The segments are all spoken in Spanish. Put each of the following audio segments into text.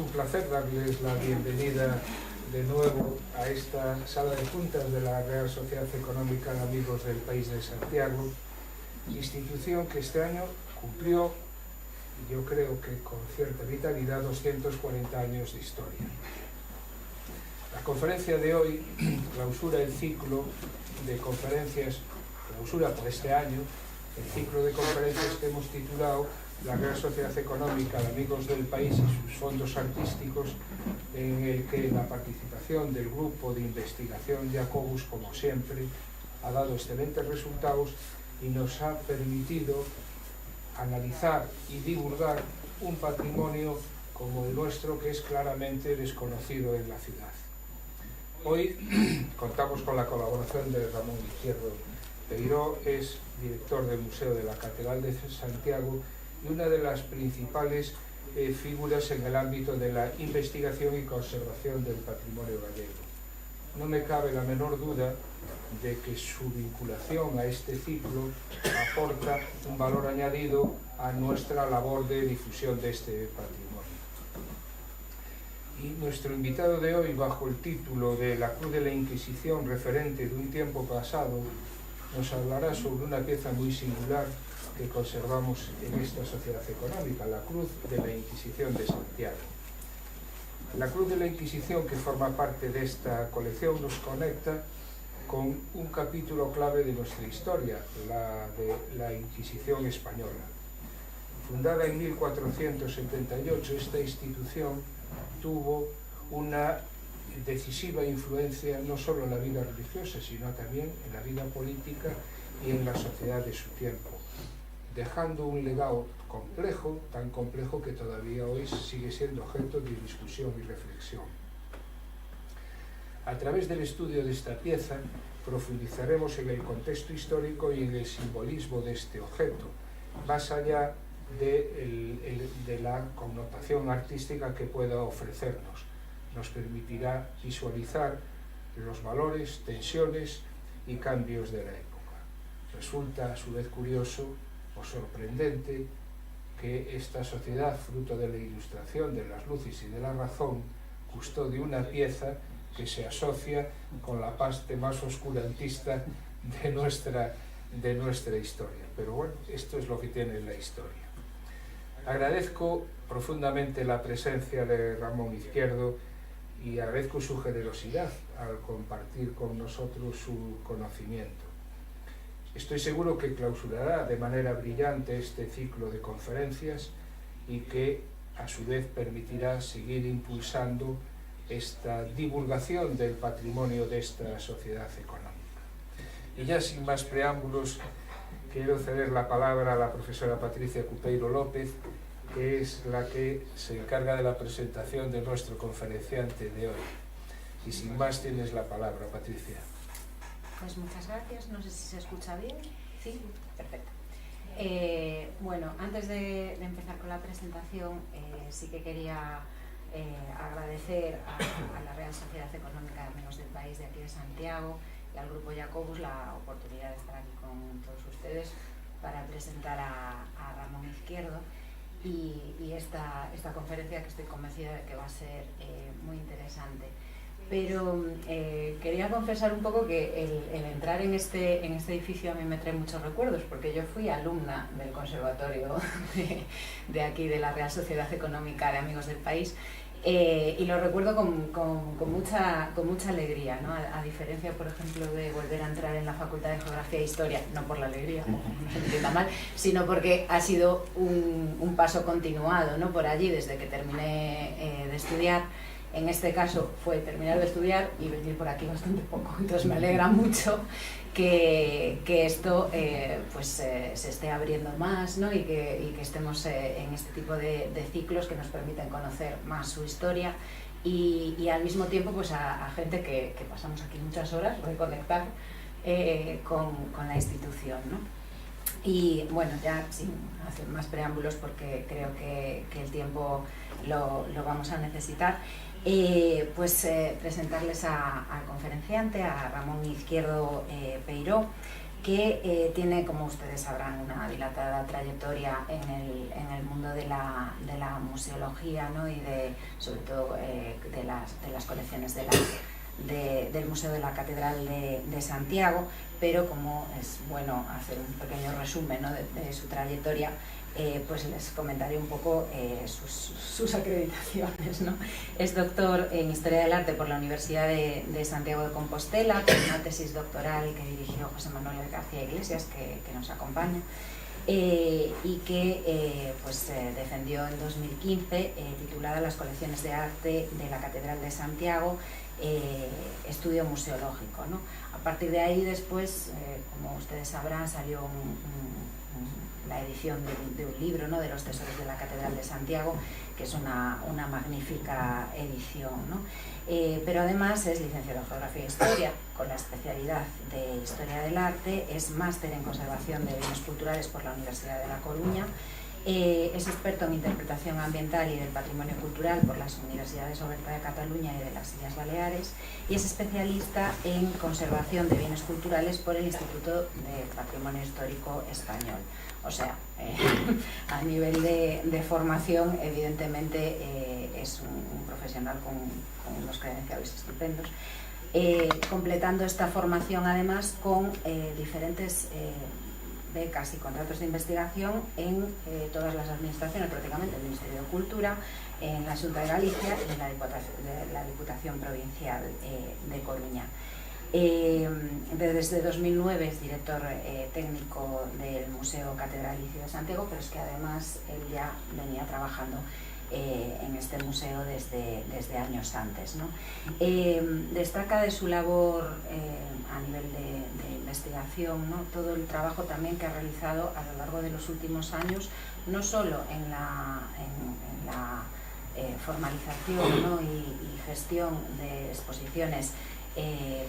un placer darles la bienvenida de nuevo a esta sala de juntas de la Real Sociedad Económica de Amigos del País de Santiago, institución que este año cumplió, yo creo que con cierta vitalidad, 240 años de historia. La conferencia de hoy clausura el ciclo de conferencias, clausura por este año, el ciclo de conferencias que hemos titulado la Real Sociedad Económica de Amigos del País y sus fondos artísticos, en el que la participación del grupo de investigación Jacobus, como siempre, ha dado excelentes resultados y nos ha permitido analizar y divulgar un patrimonio como el nuestro, que es claramente desconocido en la ciudad. Hoy contamos con la colaboración de Ramón Izquierdo Peiró, es director del Museo de la Catedral de Santiago y una de las principales figuras en el ámbito de la investigación y conservación del patrimonio gallego. No me cabe la menor duda de que su vinculación a este ciclo aporta un valor añadido a nuestra labor de difusión de este patrimonio. Y nuestro invitado de hoy, bajo el título de La Cruz de la Inquisición, referente de un tiempo pasado, nos hablará sobre una pieza muy singular que conservamos en esta sociedad económica, la Cruz de la Inquisición de Santiago. La Cruz de la Inquisición, que forma parte de esta colección, nos conecta con un capítulo clave de nuestra historia, la de la Inquisición española. Fundada en 1478, esta institución tuvo una decisiva influencia no solo en la vida religiosa, sino también en la vida política y en la sociedad de su tiempo, dejando un legado complejo, tan complejo que todavía hoy sigue siendo objeto de discusión y reflexión. A través del estudio de esta pieza profundizaremos en el contexto histórico y en el simbolismo de este objeto, más allá de la connotación artística que pueda ofrecernos. Nos permitirá visualizar los valores, tensiones y cambios de la época. Resulta a su vez curioso o sorprendente que esta sociedad, fruto de la Ilustración, de las luces y de la razón, custodie una pieza que se asocia con la parte más oscurantista de nuestra historia. Pero bueno, esto es lo que tiene la historia. Agradezco profundamente la presencia de Ramón Izquierdo y agradezco su generosidad al compartir con nosotros su conocimiento. Estoy seguro que clausurará de manera brillante este ciclo de conferencias y que a su vez permitirá seguir impulsando esta divulgación del patrimonio de esta sociedad económica. Y ya sin más preámbulos, quiero ceder la palabra a la profesora Patricia Cupeiro López, que es la que se encarga de la presentación de nuestro conferenciante de hoy. Y sin más, tienes la palabra, Patricia. Pues muchas gracias. No sé si se escucha bien. Sí, perfecto. Bueno, antes de empezar con la presentación, sí que quería agradecer a la Real Sociedad Económica de Amigos del País de aquí de Santiago y al Grupo Jacobus la oportunidad de estar aquí con todos ustedes para presentar a Ramón Izquierdo y esta conferencia, que estoy convencida de que va a ser muy interesante. Pero quería confesar un poco que el entrar en este edificio a mí me trae muchos recuerdos, porque yo fui alumna del conservatorio de aquí, de la Real Sociedad Económica de Amigos del País, y lo recuerdo con mucha alegría, ¿no? A diferencia, por ejemplo, de volver a entrar en la Facultad de Geografía e Historia, no por la alegría, no se entienda mal, sino porque ha sido un paso continuado, ¿no? Por allí, desde que terminé de estudiar. En este caso fue terminar de estudiar y venir por aquí bastante poco, entonces me alegra mucho que esto se esté abriendo más, ¿no? y que estemos en este tipo de ciclos que nos permiten conocer más su historia y al mismo tiempo pues a gente que pasamos aquí muchas horas, reconectar con la institución, ¿no? Y bueno, ya sin hacer más preámbulos, porque creo que el tiempo lo vamos a necesitar, presentarles al conferenciante, a Ramón Izquierdo Peiró, que tiene, como ustedes sabrán, una dilatada trayectoria en el mundo de la museología, ¿no? Y sobre todo de las colecciones del Museo de la Catedral de Santiago, pero como es bueno hacer un pequeño resumen, ¿no? de su trayectoria, pues les comentaré un poco sus acreditaciones, ¿no? Es doctor en Historia del Arte por la Universidad de Santiago de Compostela, con una tesis doctoral que dirigió José Manuel García Iglesias, que nos acompaña, y que defendió en 2015, titulada Las colecciones de arte de la Catedral de Santiago, estudio museológico, ¿no? A partir de ahí después, como ustedes sabrán, salió la edición de un libro, ¿no? De los tesoros de la Catedral de Santiago, que es una magnífica edición, ¿no? Pero además es licenciado en Geografía e Historia, con la especialidad de Historia del Arte, es máster en Conservación de Bienes Culturales por la Universidad de La Coruña, es experto en Interpretación Ambiental y del Patrimonio Cultural por las Universidades Oberta de Cataluña y de las Islas Baleares, y es especialista en Conservación de Bienes Culturales por el Instituto de Patrimonio Histórico Español. O sea, a nivel de formación, evidentemente es un profesional con unos credenciales estupendos, completando esta formación además con diferentes becas y contratos de investigación en todas las administraciones, prácticamente el Ministerio de Cultura, en la Xunta de Galicia y en la Diputación Provincial de Coruña. Desde 2009 es director técnico del Museo Catedralicio de Santiago, pero es que además él ya venía trabajando en este museo desde años antes, ¿no? Destaca de su labor a nivel de investigación, ¿no? Todo el trabajo también que ha realizado a lo largo de los últimos años, no solo en la formalización, ¿no? y gestión de exposiciones,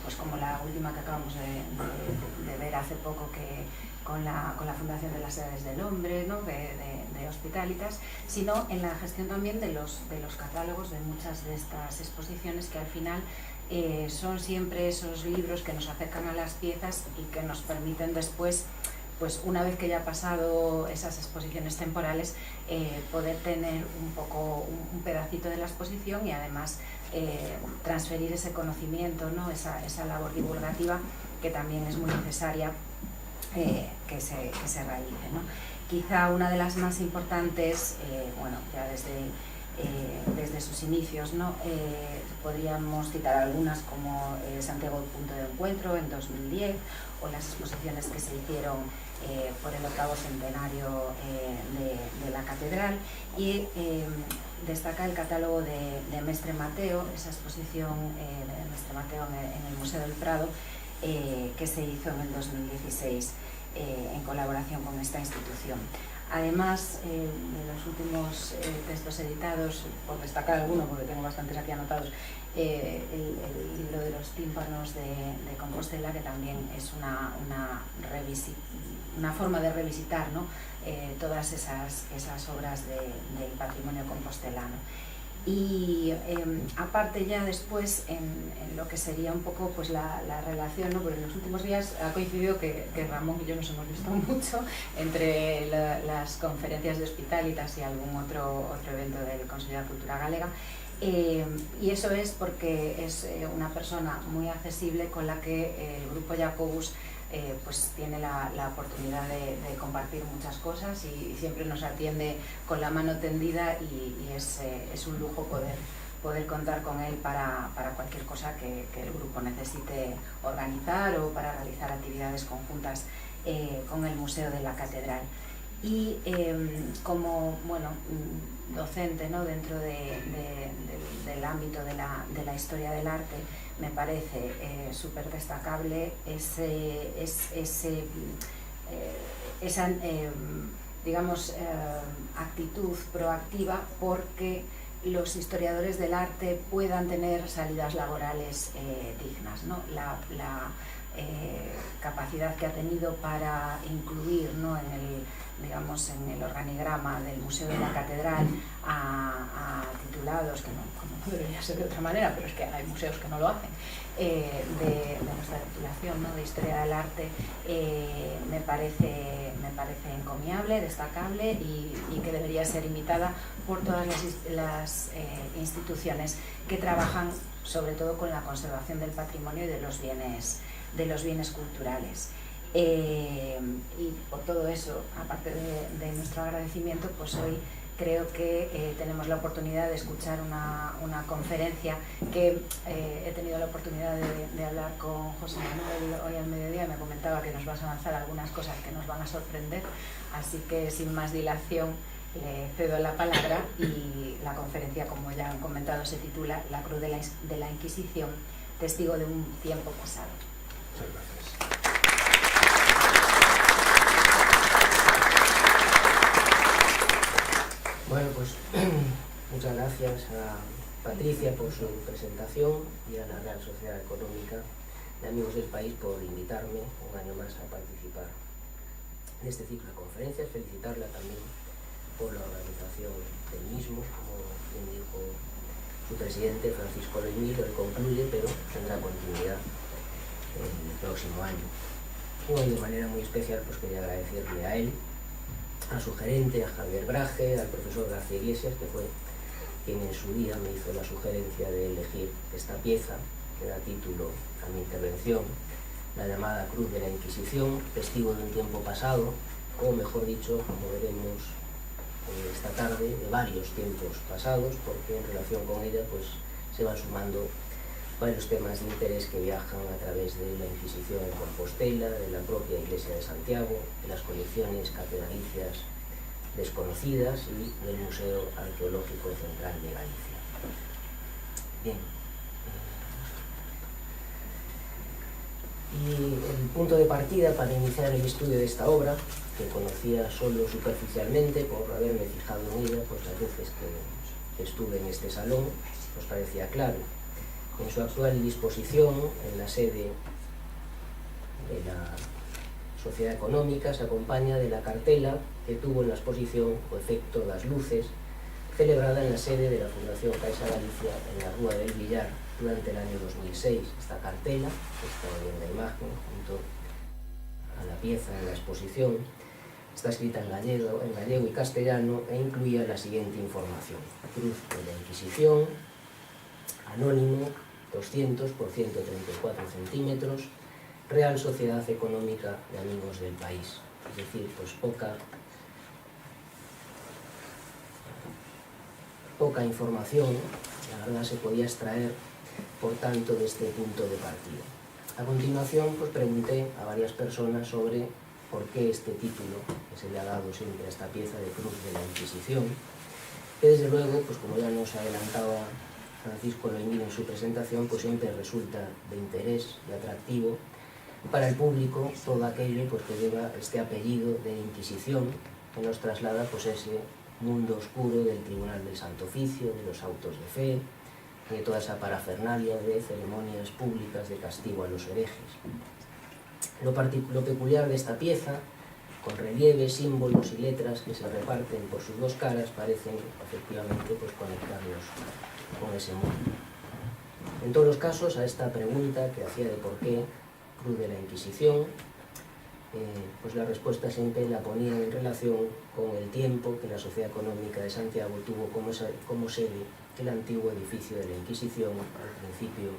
pues como la última que acabamos de ver hace poco, que con la Fundación de las Edades del Hombre, ¿no? de Hospitalitas, sino en la gestión también de los catálogos de muchas de estas exposiciones, que al final son siempre esos libros que nos acercan a las piezas y que nos permiten después, pues una vez que ya ha pasado esas exposiciones temporales, poder tener un pedacito de la exposición y además transferir ese conocimiento, ¿no? esa labor divulgativa que también es muy necesaria que se realice, ¿no? Quizá una de las más importantes, ya desde sus inicios, ¿no? Podríamos citar algunas como Santiago Punto de Encuentro en 2010, o las exposiciones que se hicieron por el 8º centenario de la catedral, y destaca el catálogo de Mestre Mateo, esa exposición de Mestre Mateo en el Museo del Prado, que se hizo en el 2016 en colaboración con esta institución. Además, de los últimos textos editados, por destacar alguno, porque tengo bastantes aquí anotados, el libro de los tímpanos de Compostela, que también es una forma de revisitar, ¿no? Todas esas obras del patrimonio compostelano. Y aparte ya después en lo que sería un poco pues la relación, ¿no? Porque en los últimos días ha coincidido que Ramón y yo nos hemos visto mucho entre las conferencias de Hospitalitas y algún otro evento del Consejo de Cultura Galega, y eso es porque es una persona muy accesible con la que el Grupo Jacobus pues tiene la oportunidad de compartir muchas cosas, y siempre nos atiende con la mano tendida, y es un lujo poder contar con él para cualquier cosa que el grupo necesite organizar, o para realizar actividades conjuntas con el Museo de la Catedral. Y como docente, ¿no? Dentro del ámbito de la historia del arte, me parece súper destacable esa actitud proactiva porque los historiadores del arte puedan tener salidas laborales dignas, ¿no? capacidad que ha tenido para incluir, ¿no?, en el organigrama del Museo de la Catedral a titulados, que no debería ser de otra manera, pero es que hay museos que no lo hacen, de nuestra titulación, ¿no?, de Historia del Arte, me parece encomiable, destacable y que debería ser imitada por todas las instituciones que trabajan sobre todo con la conservación del patrimonio y de los bienes culturales. Y por todo eso, aparte de nuestro agradecimiento, pues hoy creo que tenemos la oportunidad de escuchar una conferencia que he tenido la oportunidad de hablar con José Manuel hoy al mediodía. Me comentaba que nos vas a avanzar algunas cosas que nos van a sorprender, así que sin más dilación le cedo la palabra. Y la conferencia, como ya han comentado, se titula La cruz de la Inquisición, testigo de un tiempo pasado. Muchas gracias. Bueno, pues muchas gracias a Patricia por su presentación y a la Real Sociedad Económica de Amigos del País por invitarme un año más a participar en este ciclo de conferencias. Felicitarla también por la organización del mismo, como bien dijo su presidente Francisco Loimil. Él concluye, pero tendrá continuidad el próximo año. Hoy de manera muy especial pues quería agradecerle a él, a su gerente, a Javier Braje, al profesor García Iglesias, que fue quien en su día me hizo la sugerencia de elegir esta pieza que da título a mi intervención, la llamada Cruz de la Inquisición, testigo de un tiempo pasado, o mejor dicho, como veremos esta tarde, de varios tiempos pasados, porque en relación con ella pues se van sumando varios temas de interés que viajan a través de la Inquisición en Compostela, de la propia Iglesia de Santiago, de las colecciones catedralicias desconocidas y del Museo Arqueológico Central de Galicia. Bien. Y el punto de partida para iniciar el estudio de esta obra, que conocía solo superficialmente por haberme fijado en ella, pues las veces que estuve en este salón, pues parecía claro. En su actual disposición, en la sede de la Sociedad Económica, se acompaña de la cartela que tuvo en la exposición O efecto das luces, celebrada en la sede de la Fundación Caixa Galicia en la Rúa del Villar durante el año 2006. Esta cartela, que está en la imagen junto a la pieza en la exposición, está escrita en gallego y castellano e incluía la siguiente información: Cruz de la Inquisición, anónimo, 200 por 134 centímetros, Real Sociedad Económica de Amigos del País. Es decir, pues poca información, la verdad, se podía extraer, por tanto, de este punto de partida. A continuación, pues pregunté a varias personas sobre por qué este título que se le ha dado siempre a esta pieza de Cruz de la Inquisición, que desde luego, pues como ya nos adelantaba Francisco Loimil en su presentación, pues siempre resulta de interés y atractivo para el público todo aquello pues, que lleva este apellido de Inquisición, que nos traslada pues, ese mundo oscuro del Tribunal del Santo Oficio, de los autos de fe, de toda esa parafernalia de ceremonias públicas de castigo a los herejes. Lo peculiar de esta pieza, con relieves, símbolos y letras que se reparten por sus dos caras, parecen efectivamente pues, conectarnos con ese mundo. En todos los casos, a esta pregunta que hacía de por qué Cruz de la Inquisición, pues la respuesta siempre la ponía en relación con el tiempo que la Sociedad Económica de Santiago tuvo como sede el antiguo edificio de la Inquisición al principio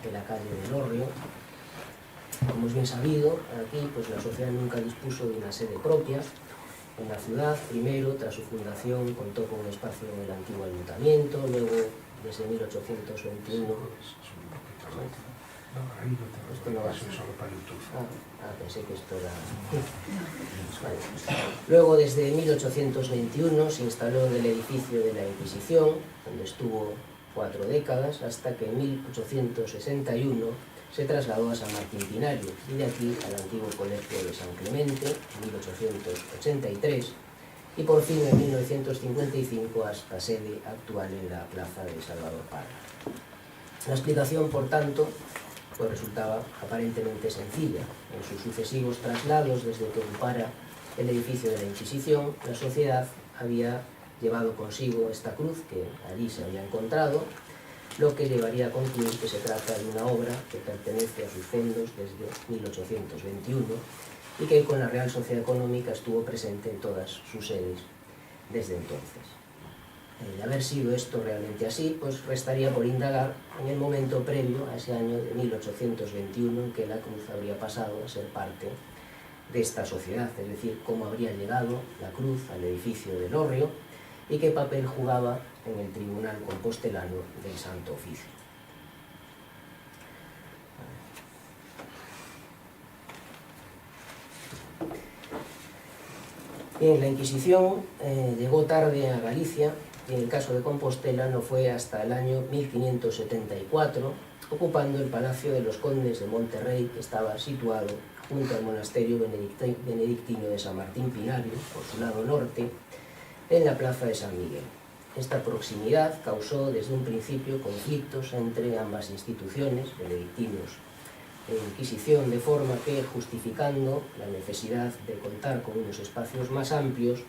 de la calle del Hórreo. Como es bien sabido, aquí pues la sociedad nunca dispuso de una sede propia en la ciudad. Primero, tras su fundación, contó con un espacio en el antiguo ayuntamiento, luego desde 1821... Esto no va a ser solo para YouTube. Pensé que esto era... Vale. Luego, desde 1821, se instaló en el edificio de la Inquisición, donde estuvo 4 décadas, hasta que en 1861 se trasladó a San Martín Pinario, y de aquí al antiguo colegio de San Clemente, en 1883, y por fin en 1955 hasta sede actual en la plaza de Salvador Parra. La explicación, por tanto, pues resultaba aparentemente sencilla. En sus sucesivos traslados desde que ocupara el edificio de la Inquisición, la sociedad había llevado consigo esta cruz que allí se había encontrado, lo que llevaría a concluir que se trata de una obra que pertenece a sus fondos desde 1821 y que con la Real Sociedad Económica estuvo presente en todas sus sedes desde entonces. De haber sido esto realmente así, pues restaría por indagar en el momento previo a ese año de 1821 en que la cruz habría pasado a ser parte de esta sociedad, es decir, cómo habría llegado la cruz al edificio del Hórreo y qué papel jugaba en el Tribunal Compostelano del Santo Oficio. Bien, la Inquisición llegó tarde a Galicia y en el caso de Compostela no fue hasta el año 1574, ocupando el Palacio de los Condes de Monterrey, que estaba situado junto al monasterio benedictino de San Martín Pinario, por su lado norte, en la plaza de San Miguel. Esta proximidad causó desde un principio conflictos entre ambas instituciones, benedictinos e Inquisición, de forma que, justificando la necesidad de contar con unos espacios más amplios,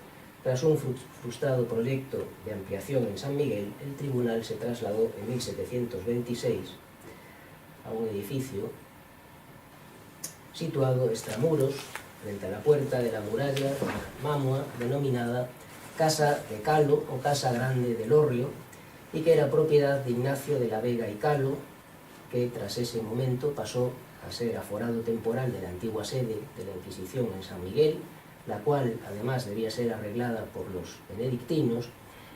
tras un frustrado proyecto de ampliación en San Miguel, el tribunal se trasladó en 1726 a un edificio situado extramuros, frente a la puerta de la muralla Mamua, denominada Casa de Calo o Casa Grande del Hórreo, y que era propiedad de Ignacio de la Vega y Calo, que tras ese momento pasó a ser aforado temporal de la antigua sede de la Inquisición en San Miguel, la cual además debía ser arreglada por los benedictinos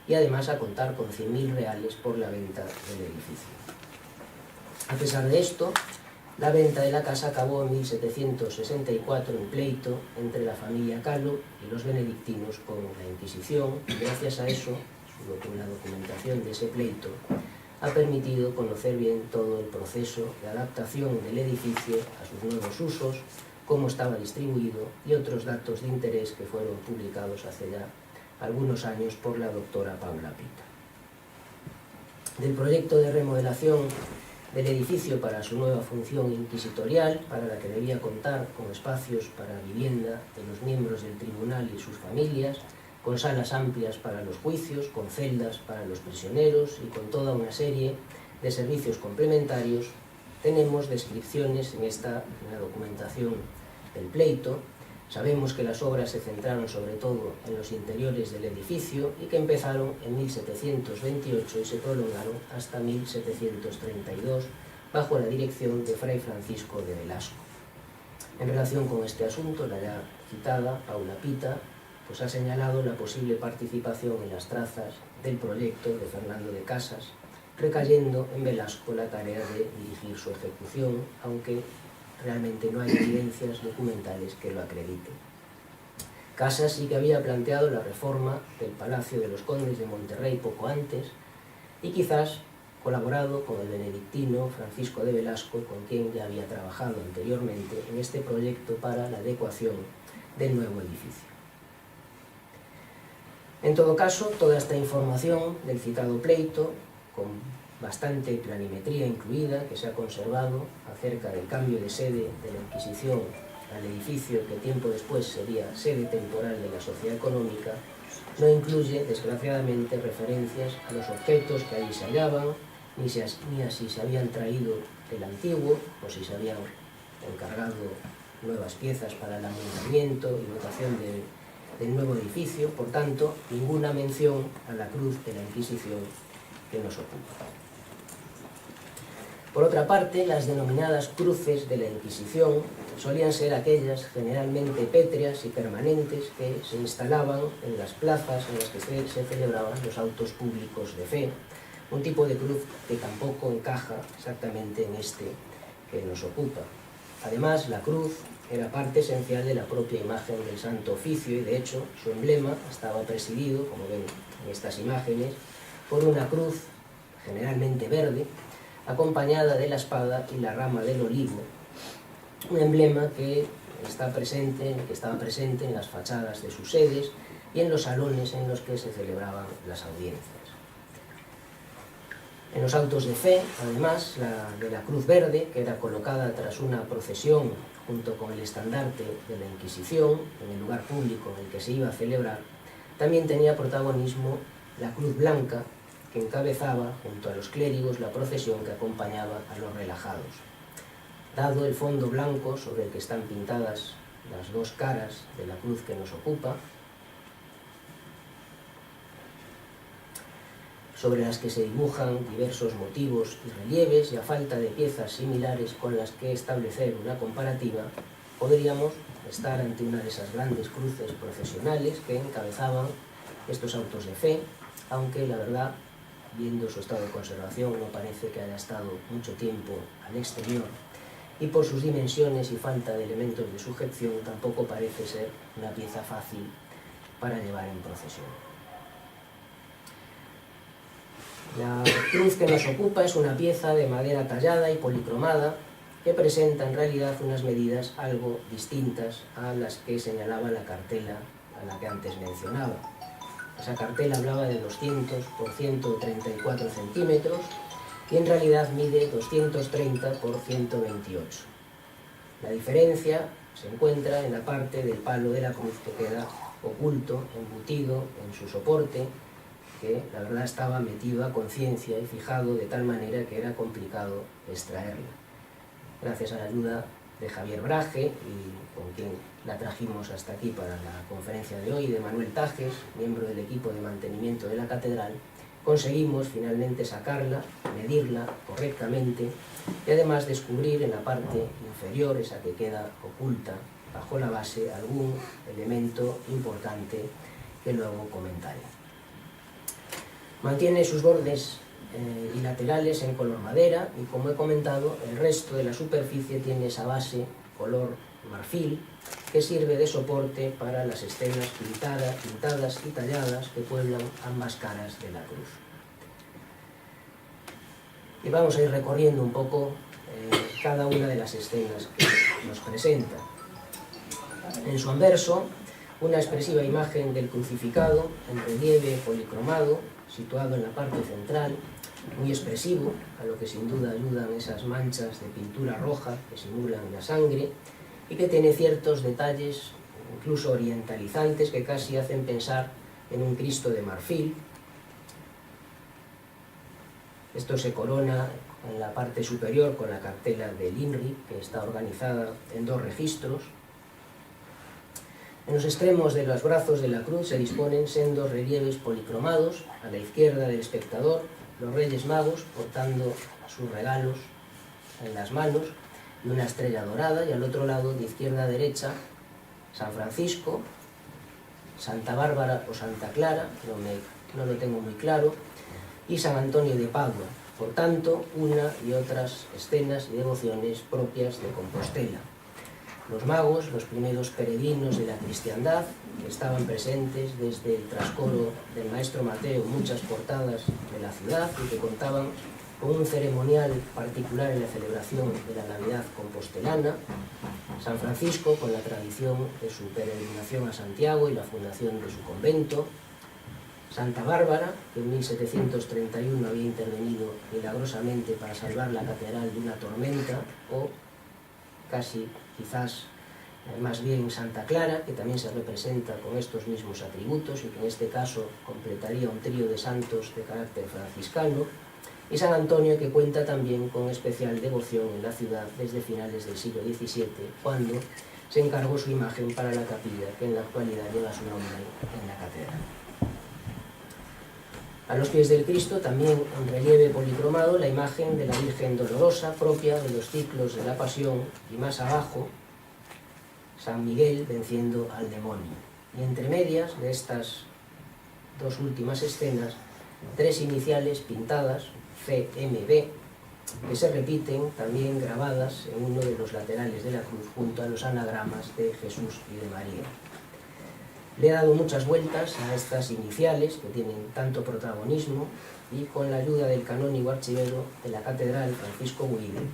y además a contar con 100.000 reales por la venta del edificio. A pesar de esto, la venta de la casa acabó en 1764 en pleito entre la familia Calo y los benedictinos con la Inquisición, y gracias a eso, la documentación de ese pleito ha permitido conocer bien todo el proceso de adaptación del edificio a sus nuevos usos, cómo estaba distribuido y otros datos de interés que fueron publicados hace ya algunos años por la doctora Paula Pita. Del proyecto de remodelación del edificio para su nueva función inquisitorial, para la que debía contar con espacios para vivienda de los miembros del tribunal y sus familias, con salas amplias para los juicios, con celdas para los prisioneros y con toda una serie de servicios complementarios, tenemos descripciones en la documentación del pleito. Sabemos que las obras se centraron sobre todo en los interiores del edificio y que empezaron en 1728 y se prolongaron hasta 1732 bajo la dirección de Fray Francisco de Velasco. En relación con este asunto, la ya citada Paula Pita pues ha señalado la posible participación en las trazas del proyecto de Fernando de Casas, recayendo en Velasco la tarea de dirigir su ejecución, aunque realmente no hay evidencias documentales que lo acrediten. Casas sí que había planteado la reforma del Palacio de los Condes de Monterrey poco antes y quizás colaborado con el benedictino Francisco de Velasco, con quien ya había trabajado anteriormente en este proyecto para la adecuación del nuevo edificio. En todo caso, toda esta información del citado pleito, con bastante planimetría incluida, que se ha conservado acerca del cambio de sede de la Inquisición al edificio que tiempo después sería sede temporal de la Sociedad Económica, no incluye, desgraciadamente, referencias a los objetos que allí se hallaban, ni a si se habían traído del antiguo o si se habían encargado nuevas piezas para el amoldamiento y dotación del nuevo edificio. Por tanto, ninguna mención a la cruz de la Inquisición que nos ocupa. Por otra parte, las denominadas cruces de la Inquisición solían ser aquellas generalmente pétreas y permanentes que se instalaban en las plazas en las que se celebraban los autos públicos de fe, un tipo de cruz que tampoco encaja exactamente en este que nos ocupa. Además, la cruz era parte esencial de la propia imagen del Santo Oficio y, de hecho, su emblema estaba presidido, como ven en estas imágenes, por una cruz generalmente verde, acompañada de la espada y la rama del olivo, un emblema que estaba presente en las fachadas de sus sedes y en los salones en los que se celebraban las audiencias. En los autos de fe, además, la de la Cruz Verde, que era colocada tras una procesión junto con el estandarte de la Inquisición, en el lugar público en el que se iba a celebrar, también tenía protagonismo la Cruz Blanca, que encabezaba junto a los clérigos la procesión que acompañaba a los relajados. Dado el fondo blanco sobre el que están pintadas las dos caras de la cruz que nos ocupa, sobre las que se dibujan diversos motivos y relieves, y a falta de piezas similares con las que establecer una comparativa, podríamos estar ante una de esas grandes cruces procesionales que encabezaban estos autos de fe, aunque la verdad, viendo su estado de conservación, no parece que haya estado mucho tiempo al exterior, y por sus dimensiones y falta de elementos de sujeción tampoco parece ser una pieza fácil para llevar en procesión. La cruz que nos ocupa es una pieza de madera tallada y policromada que presenta en realidad unas medidas algo distintas a las que señalaba la cartela a la que antes mencionaba. Esa cartela hablaba de 200 por 134 centímetros y en realidad mide 230 por 128. La diferencia se encuentra en la parte del palo de la cruz que queda oculto, embutido en su soporte, que la verdad estaba metido a conciencia y fijado de tal manera que era complicado extraerla. Gracias a la ayuda de Javier Braje, y con quien la trajimos hasta aquí para la conferencia de hoy, de Manuel Tajes, miembro del equipo de mantenimiento de la catedral, conseguimos finalmente sacarla, medirla correctamente y además descubrir en la parte inferior, esa que queda oculta bajo la base, algún elemento importante que luego comentaré. Mantiene sus bordes y laterales en color madera y, como he comentado, el resto de la superficie tiene esa base color marfil que sirve de soporte para las escenas pintadas y talladas que pueblan ambas caras de la cruz. Y vamos a ir recorriendo un poco cada una de las escenas que nos presenta. En su anverso, una expresiva imagen del crucificado en relieve policromado, situado en la parte central, muy expresivo, a lo que sin duda ayudan esas manchas de pintura roja que simulan la sangre y que tiene ciertos detalles incluso orientalizantes que casi hacen pensar en un Cristo de marfil. Esto se corona en la parte superior con la cartela del INRI, que está organizada en dos registros. En los extremos de los brazos de la cruz se disponen sendos relieves policromados. A la izquierda del espectador, los Reyes Magos portando sus regalos en las manos y una estrella dorada, y al otro lado, de izquierda a derecha, San Francisco, Santa Bárbara o Santa Clara, no lo tengo muy claro, y San Antonio de Padua. Por tanto, una y otras escenas y devociones propias de Compostela. Los magos, los primeros peregrinos de la cristiandad, que estaban presentes desde el trascoro del maestro Mateo en muchas portadas de la ciudad y que contaban con un ceremonial particular en la celebración de la Navidad compostelana. San Francisco, con la tradición de su peregrinación a Santiago y la fundación de su convento. Santa Bárbara, que en 1731 había intervenido milagrosamente para salvar la catedral de una tormenta, o casi quizás más bien Santa Clara, que también se representa con estos mismos atributos y que en este caso completaría un trío de santos de carácter franciscano, y San Antonio, que cuenta también con especial devoción en la ciudad desde finales del siglo XVII, cuando se encargó su imagen para la capilla que en la actualidad lleva su nombre en la catedral. A los pies del Cristo, también en relieve policromado, la imagen de la Virgen Dolorosa, propia de los ciclos de la Pasión, y más abajo, San Miguel venciendo al demonio. Y entre medias de estas dos últimas escenas, tres iniciales pintadas, CMB, que se repiten también grabadas en uno de los laterales de la cruz junto a los anagramas de Jesús y de María. Le he dado muchas vueltas a estas iniciales que tienen tanto protagonismo y con la ayuda del canónigo archivero de la catedral, Francisco Guide,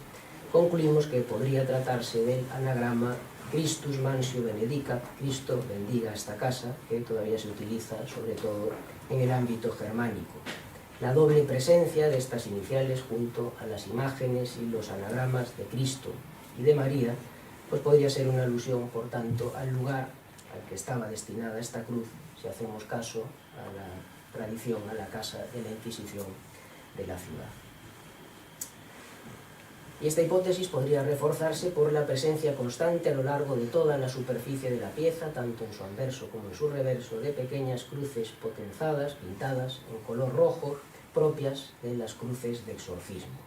concluimos que podría tratarse del anagrama Christus Mansio Benedicat, Cristo bendiga esta casa, que todavía se utiliza sobre todo en el ámbito germánico. La doble presencia de estas iniciales junto a las imágenes y los anagramas de Cristo y de María, pues podría ser una alusión, por tanto, al lugar al que estaba destinada esta cruz, si hacemos caso a la tradición, a la casa de la Inquisición de la ciudad. Y esta hipótesis podría reforzarse por la presencia constante a lo largo de toda la superficie de la pieza, tanto en su anverso como en su reverso, de pequeñas cruces potenzadas, pintadas en color rojo, propias de las cruces de exorcismo.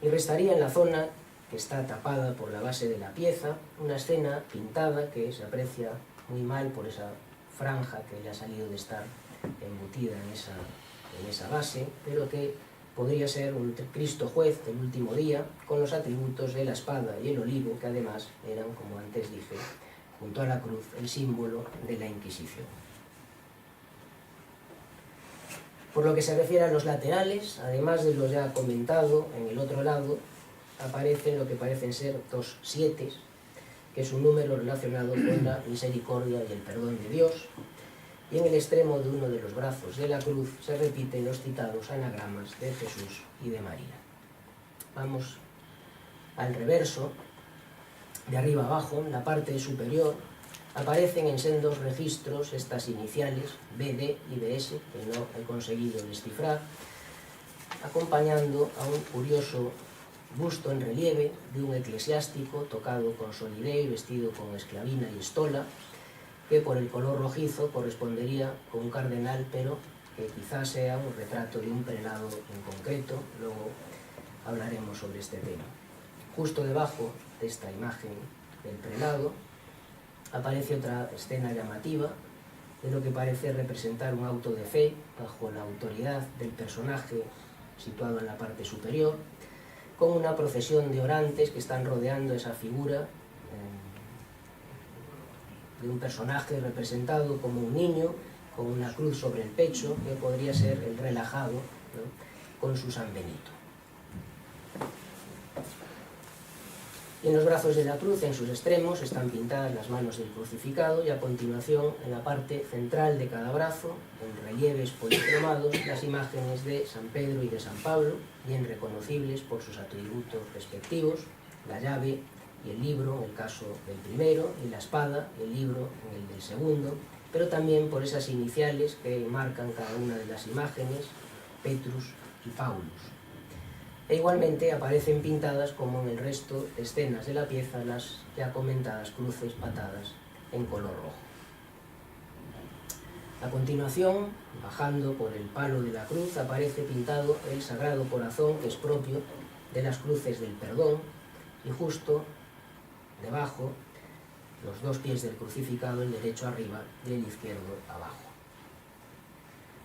Y restaría en la zona que está tapada por la base de la pieza una escena pintada que se aprecia muy mal por esa franja que le ha salido de estar embutida en esa base, pero que podría ser un Cristo juez del último día, con los atributos de la espada y el olivo, que además eran, como antes dije, junto a la cruz, el símbolo de la Inquisición. Por lo que se refiere a los laterales, además de lo ya comentado, en el otro lado aparecen lo que parecen ser 2 sietes, que es un número relacionado con la misericordia y el perdón de Dios, y en el extremo de uno de los brazos de la cruz se repiten los citados anagramas de Jesús y de María. Vamos al reverso, de arriba abajo, en la parte superior, aparecen en sendos registros estas iniciales BD y BS, que no he conseguido descifrar, acompañando a un curioso busto en relieve de un eclesiástico tocado con solidez y vestido con esclavina y estola, que por el color rojizo correspondería con un cardenal, pero que quizás sea un retrato de un prelado en concreto. Luego hablaremos sobre este tema. Justo debajo de esta imagen del prelado aparece otra escena llamativa de lo que parece representar un auto de fe bajo la autoridad del personaje situado en la parte superior, con una procesión de orantes que están rodeando esa figura de un personaje representado como un niño con una cruz sobre el pecho, que podría ser el relajado, ¿no?, con su San Benito. Y en los brazos de la cruz, en sus extremos, están pintadas las manos del crucificado, y a continuación, en la parte central de cada brazo, en relieves policromados, las imágenes de San Pedro y de San Pablo, bien reconocibles por sus atributos respectivos, la llave y el libro en el caso del primero, y la espada y el libro en el del segundo, pero también por esas iniciales que marcan cada una de las imágenes, Petrus y Paulus. E igualmente aparecen pintadas, como en el resto de escenas de la pieza, las ya comentadas cruces patadas en color rojo. A continuación, bajando por el palo de la cruz, aparece pintado el Sagrado Corazón, que es propio de las cruces del perdón, y justo debajo, los 2 pies del crucificado, el derecho arriba y el izquierdo abajo.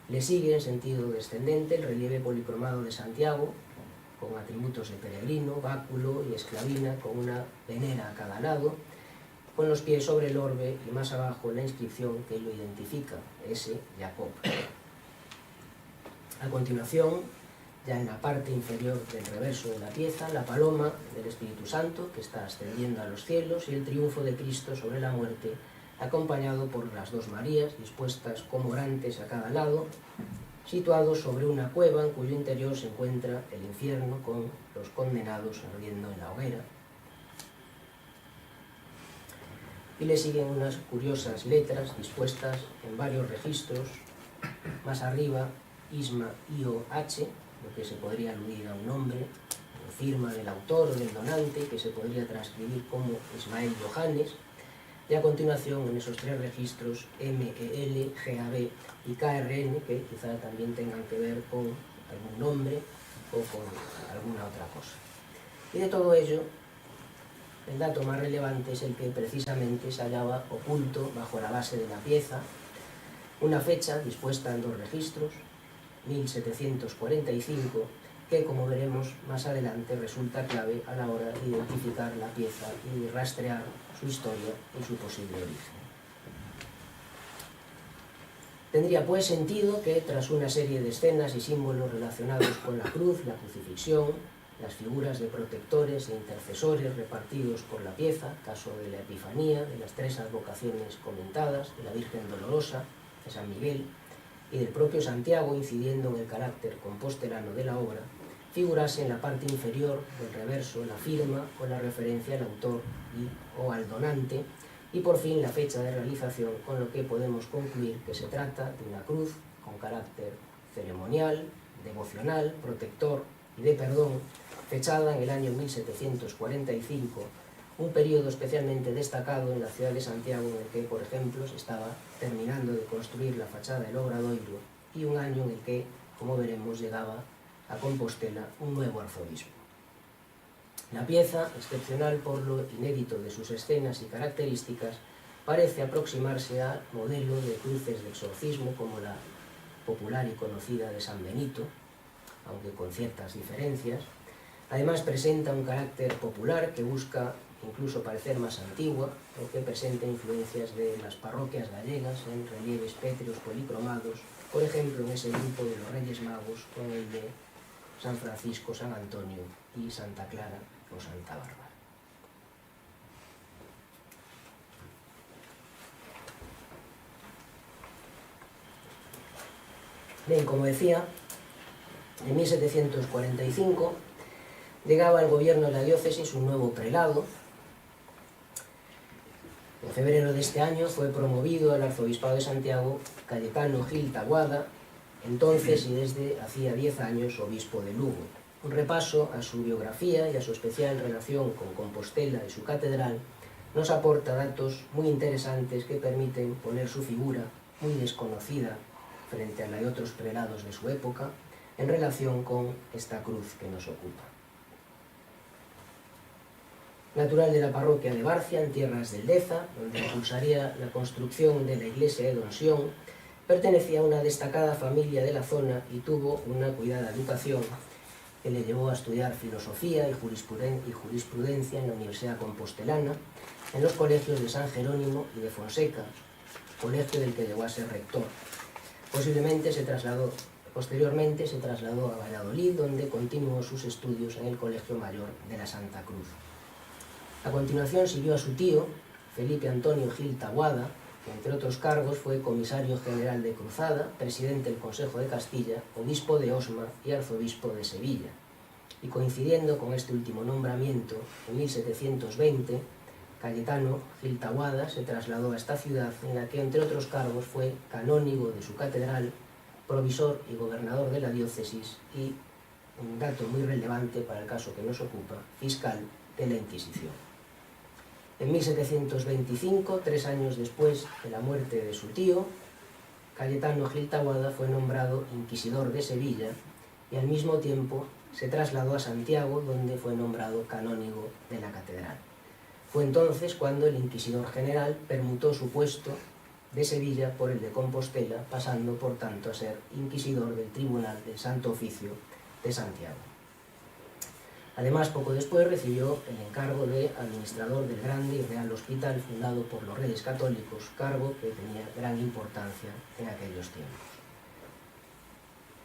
Le sigue en sentido descendente el relieve policromado de Santiago, con atributos de peregrino, báculo y esclavina, con una venera a cada lado, con los pies sobre el orbe y más abajo la inscripción que lo identifica, S. Jacob. A continuación, ya en la parte inferior del reverso de la pieza, la paloma del Espíritu Santo, que está ascendiendo a los cielos, y el triunfo de Cristo sobre la muerte, acompañado por las 2 Marías, dispuestas como orantes a cada lado, situados sobre una cueva en cuyo interior se encuentra el infierno, con los condenados ardiendo en la hoguera. Y le siguen unas curiosas letras dispuestas en varios registros. Más arriba, Isma IOH, lo que se podría aludir a un nombre, firma del autor o del donante, que se podría transcribir como Ismael Johannes. Y a continuación, en esos 3 registros, MEL, GAB y KRN, que quizá también tengan que ver con algún nombre o con alguna otra cosa. Y de todo ello, el dato más relevante es el que precisamente se hallaba oculto bajo la base de la pieza, una fecha dispuesta en 2 registros, 1745, que, como veremos más adelante, resulta clave a la hora de identificar la pieza y rastrear su historia y su posible origen. Tendría pues sentido que, tras una serie de escenas y símbolos relacionados con la cruz, la crucifixión, las figuras de protectores e intercesores repartidos por la pieza, caso de la Epifanía, de las 3 advocaciones comentadas, de la Virgen Dolorosa, de San Miguel, y del propio Santiago, incidiendo en el carácter compostelano de la obra, figurase en la parte inferior del reverso la firma o la referencia al autor o al donante, y por fin la fecha de realización, con lo que podemos concluir que se trata de una cruz con carácter ceremonial, devocional, protector y de perdón, fechada en el año 1745, un periodo especialmente destacado en la ciudad de Santiago, en el que, por ejemplo, se estaba terminando de construir la fachada del Obradoiro, y un año en el que, como veremos, llegaba a Compostela un nuevo arzobispo. La pieza, excepcional por lo inédito de sus escenas y características, parece aproximarse al modelo de cruces de exorcismo como la popular y conocida de San Benito, aunque con ciertas diferencias. Además presenta un carácter popular que busca incluso parecer más antigua, o que presenta influencias de las parroquias gallegas en relieves pétreos policromados, por ejemplo en ese grupo de los Reyes Magos con el de San Francisco, San Antonio y Santa Clara o Santa Bárbara. Bien, como decía, en 1745 llegaba al gobierno de la diócesis un nuevo prelado. En febrero de este año fue promovido al arzobispado de Santiago Cayetano Gil Taboada, entonces y desde hacía 10 años obispo de Lugo. Un repaso a su biografía y a su especial relación con Compostela y su catedral nos aporta datos muy interesantes que permiten poner su figura, muy desconocida frente a la de otros prelados de su época, en relación con esta cruz que nos ocupa. Natural de la parroquia de Barcia, en tierras del Deza, donde impulsaría la construcción de la iglesia de Donsión, pertenecía a una destacada familia de la zona y tuvo una cuidada educación que le llevó a estudiar filosofía y jurisprudencia en la Universidad Compostelana, en los colegios de San Jerónimo y de Fonseca, colegio del que llegó a ser rector. Posteriormente se trasladó a Valladolid, donde continuó sus estudios en el Colegio Mayor de la Santa Cruz. A continuación siguió a su tío, Felipe Antonio Gil Taboada, que entre otros cargos fue comisario general de Cruzada, presidente del Consejo de Castilla, obispo de Osma y arzobispo de Sevilla. Y coincidiendo con este último nombramiento, en 1720, Cayetano Gil Taboada se trasladó a esta ciudad, en la que entre otros cargos fue canónigo de su catedral, provisor y gobernador de la diócesis y, un dato muy relevante para el caso que nos ocupa, fiscal de la Inquisición. En 1725, 3 años después de la muerte de su tío, Cayetano Gil Taboada fue nombrado inquisidor de Sevilla y al mismo tiempo se trasladó a Santiago, donde fue nombrado canónigo de la catedral. Fue entonces cuando el inquisidor general permutó su puesto de Sevilla por el de Compostela, pasando por tanto a ser inquisidor del Tribunal del Santo Oficio de Santiago. Además, poco después recibió el encargo de administrador del Grande y Real Hospital fundado por los Reyes Católicos, cargo que tenía gran importancia en aquellos tiempos.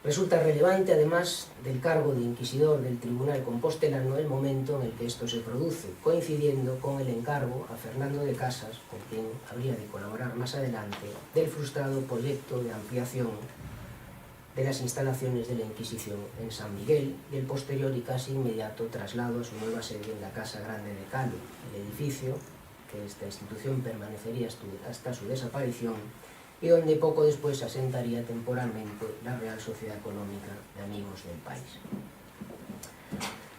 Resulta relevante, además del cargo de inquisidor del Tribunal Compostelano, el momento en el que esto se produce, coincidiendo con el encargo a Fernando de Casas, con quien habría de colaborar más adelante, del frustrado proyecto de ampliación de las instalaciones de la Inquisición en San Miguel y el posterior y casi inmediato traslado a su nueva sede en la Casa Grande de Calo, el edificio que esta institución permanecería hasta su desaparición y donde poco después se asentaría temporalmente la Real Sociedad Económica de Amigos del País.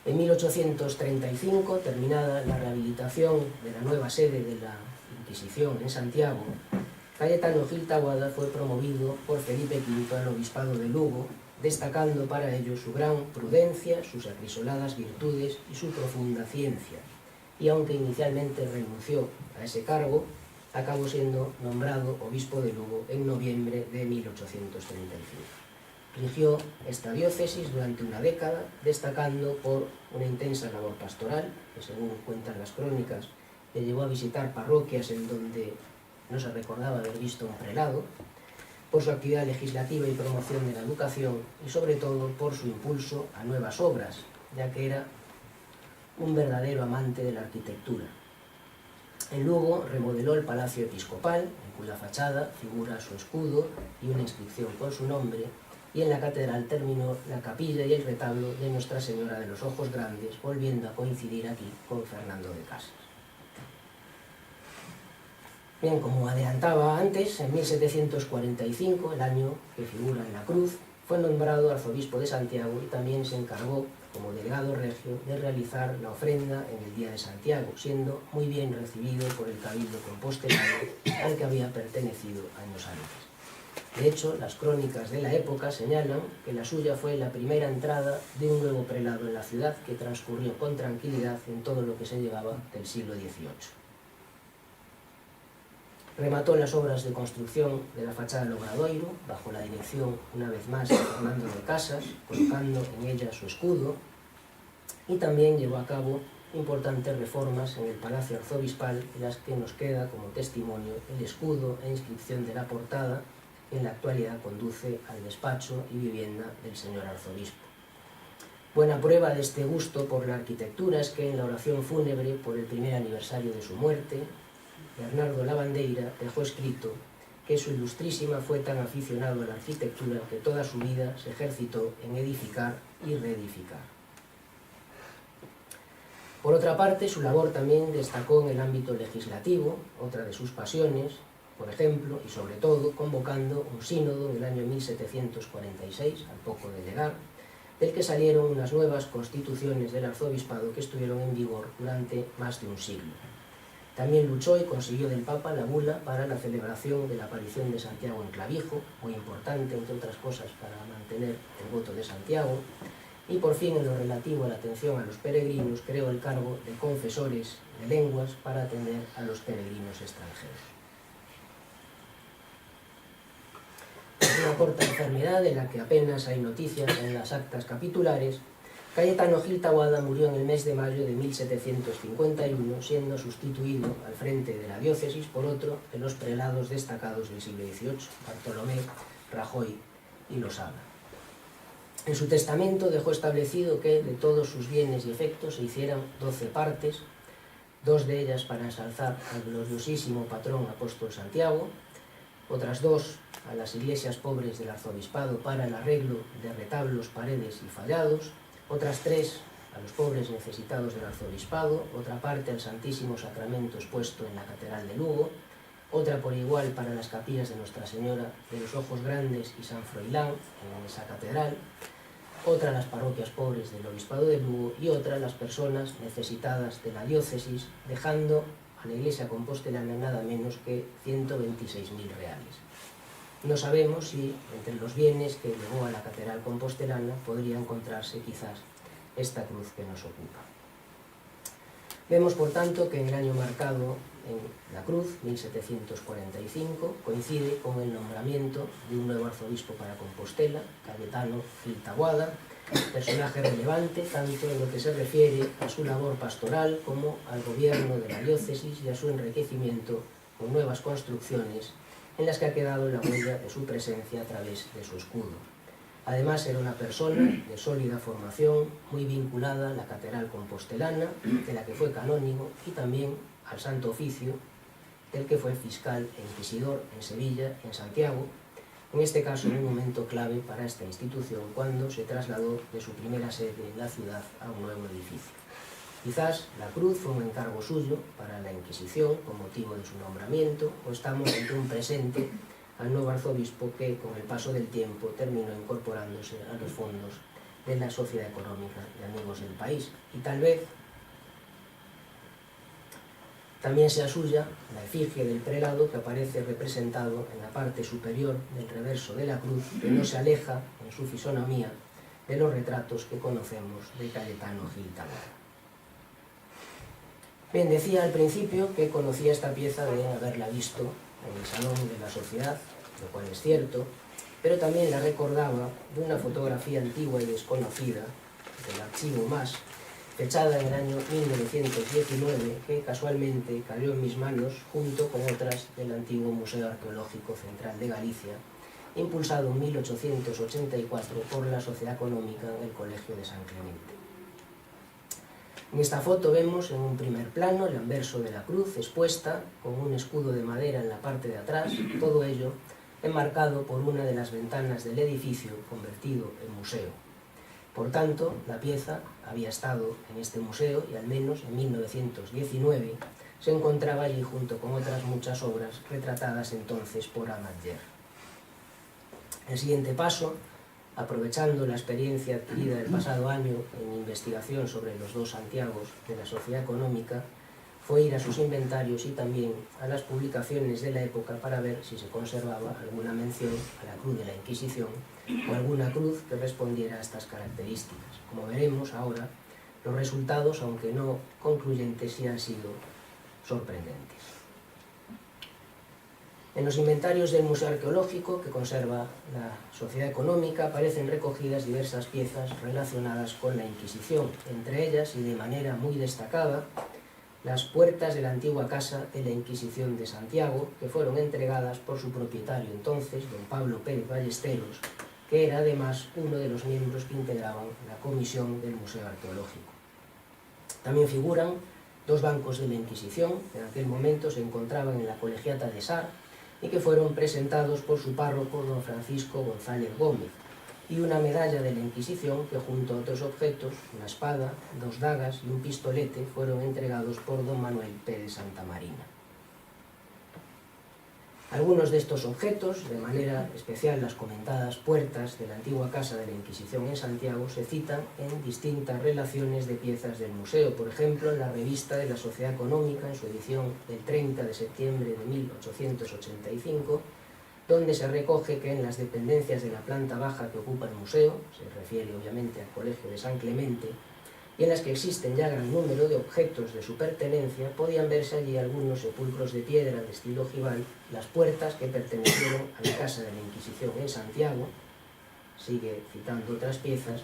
En 1835, terminada la rehabilitación de la nueva sede de la Inquisición en Santiago, Cayetano Gil Taboada fue promovido por Felipe V al obispado de Lugo, destacando para ello su gran prudencia, sus acrisoladas virtudes y su profunda ciencia. Y aunque inicialmente renunció a ese cargo, acabó siendo nombrado obispo de Lugo en noviembre de 1835. Rigió esta diócesis durante una década, destacando por una intensa labor pastoral, que según cuentan las crónicas, le llevó a visitar parroquias en donde no se recordaba haber visto un prelado, por su actividad legislativa y promoción de la educación y sobre todo por su impulso a nuevas obras, ya que era un verdadero amante de la arquitectura. En Lugo remodeló el Palacio Episcopal, en cuya fachada figura su escudo y una inscripción con su nombre, y en la catedral terminó la capilla y el retablo de Nuestra Señora de los Ojos Grandes, volviendo a coincidir aquí con Fernando de Casas. Bien, como adelantaba antes, en 1745, el año que figura en la cruz, fue nombrado arzobispo de Santiago y también se encargó, como delegado regio, de realizar la ofrenda en el Día de Santiago, siendo muy bien recibido por el cabildo compostelano al que había pertenecido años antes. De hecho, las crónicas de la época señalan que la suya fue la primera entrada de un nuevo prelado en la ciudad, que transcurrió con tranquilidad en todo lo que se llevaba del siglo XVIII. Remató las obras de construcción de la fachada del Obradoiro, bajo la dirección, una vez más, de Fernando de Casas, colocando en ella su escudo, y también llevó a cabo importantes reformas en el Palacio Arzobispal, de las que nos queda como testimonio el escudo e inscripción de la portada, que en la actualidad conduce al despacho y vivienda del señor arzobispo. Buena prueba de este gusto por la arquitectura es que en la oración fúnebre por el primer aniversario de su muerte, Bernardo Lavandeira dejó escrito que su ilustrísima fue tan aficionado a la arquitectura que toda su vida se ejercitó en edificar y reedificar. Por otra parte, su labor también destacó en el ámbito legislativo, otra de sus pasiones, por ejemplo, y sobre todo, convocando un sínodo en el año 1746, al poco de llegar, del que salieron unas nuevas constituciones del arzobispado que estuvieron en vigor durante más de un siglo. También luchó y consiguió del Papa la bula para la celebración de la aparición de Santiago en Clavijo, muy importante, entre otras cosas, para mantener el voto de Santiago, y por fin, en lo relativo a la atención a los peregrinos, creó el cargo de confesores de lenguas para atender a los peregrinos extranjeros. Una corta enfermedad de la que apenas hay noticias en las actas capitulares, Cayetano Gil Taboada murió en el mes de mayo de 1751, siendo sustituido al frente de la diócesis por otro de los prelados destacados del siglo XVIII, Bartolomé, Rajoy y Losada. En su testamento dejó establecido que de todos sus bienes y efectos se hicieran 12 partes, 2 de ellas para ensalzar al gloriosísimo patrón apóstol Santiago, otras 2 a las iglesias pobres del arzobispado para el arreglo de retablos, paredes y fallados, otras 3 a los pobres necesitados del arzobispado, otra parte al Santísimo Sacramento expuesto en la Catedral de Lugo, otra por igual para las capillas de Nuestra Señora de los Ojos Grandes y San Froilán en esa catedral, otra a las parroquias pobres del Obispado de Lugo y otra a las personas necesitadas de la diócesis, dejando a la Iglesia compostelana nada menos que 126.000 reales. No sabemos si entre los bienes que legó a la Catedral compostelana podría encontrarse quizás esta cruz que nos ocupa. Vemos, por tanto, que en el año marcado en la cruz, 1745, coincide con el nombramiento de un nuevo arzobispo para Compostela, Cayetano Gil Taboada, personaje relevante tanto en lo que se refiere a su labor pastoral como al gobierno de la diócesis y a su enriquecimiento con nuevas construcciones en las que ha quedado la huella de su presencia a través de su escudo. Además, era una persona de sólida formación, muy vinculada a la Catedral compostelana, de la que fue canónigo, y también al Santo Oficio, del que fue fiscal e inquisidor en Sevilla, en Santiago, en este caso en un momento clave para esta institución, cuando se trasladó de su primera sede en la ciudad a un nuevo edificio. Quizás la cruz fue un encargo suyo para la Inquisición, con motivo de su nombramiento, o estamos ante un presente al nuevo arzobispo que, con el paso del tiempo, terminó incorporándose a los fondos de la Sociedad Económica de Amigos del País. Y tal vez también sea suya la efigie del prelado que aparece representado en la parte superior del reverso de la cruz, que no se aleja en su fisonomía de los retratos que conocemos de Cayetano Gil Taboada. Bien, decía al principio que conocía esta pieza de haberla visto en el Salón de la Sociedad, lo cual es cierto, pero también la recordaba de una fotografía antigua y desconocida del archivo MAS, fechada en el año 1919, que casualmente cayó en mis manos junto con otras del antiguo Museo Arqueológico Central de Galicia, impulsado en 1884 por la Sociedad Económica del Colegio de San Clemente. En esta foto vemos en un primer plano el anverso de la cruz expuesta con un escudo de madera en la parte de atrás, todo ello enmarcado por una de las ventanas del edificio convertido en museo. Por tanto, la pieza había estado en este museo y al menos en 1919 se encontraba allí junto con otras muchas obras retratadas entonces por Amatller. El siguiente paso, aprovechando la experiencia adquirida el pasado año en investigación sobre los dos Santiagos de la Sociedad Económica, fue ir a sus inventarios y también a las publicaciones de la época para ver si se conservaba alguna mención a la cruz de la Inquisición o alguna cruz que respondiera a estas características. Como veremos ahora, los resultados, aunque no concluyentes, sí han sido sorprendentes. En los inventarios del Museo Arqueológico que conserva la Sociedad Económica aparecen recogidas diversas piezas relacionadas con la Inquisición, entre ellas y de manera muy destacada las puertas de la antigua Casa de la Inquisición de Santiago, que fueron entregadas por su propietario entonces, don Pablo Pérez Ballesteros, que era además uno de los miembros que integraban la comisión del Museo Arqueológico. También figuran dos bancos de la Inquisición, que en aquel momento se encontraban en la Colegiata de Sar, y que fueron presentados por su párroco don Francisco González Gómez, y una medalla de la Inquisición que junto a otros objetos, una espada, dos dagas y un pistolete, fueron entregados por don Manuel Pérez Santamarina. Algunos de estos objetos, de manera especial las comentadas puertas de la antigua Casa de la Inquisición en Santiago, se citan en distintas relaciones de piezas del museo. Por ejemplo, en la revista de la Sociedad Económica, en su edición del 30 de septiembre de 1885, donde se recoge que en las dependencias de la planta baja que ocupa el museo, se refiere obviamente al Colegio de San Clemente, y en las que existen ya gran número de objetos de su pertenencia, podían verse allí algunos sepulcros de piedra de estilo ojival, las puertas que pertenecieron a la Casa de la Inquisición en Santiago, sigue citando otras piezas,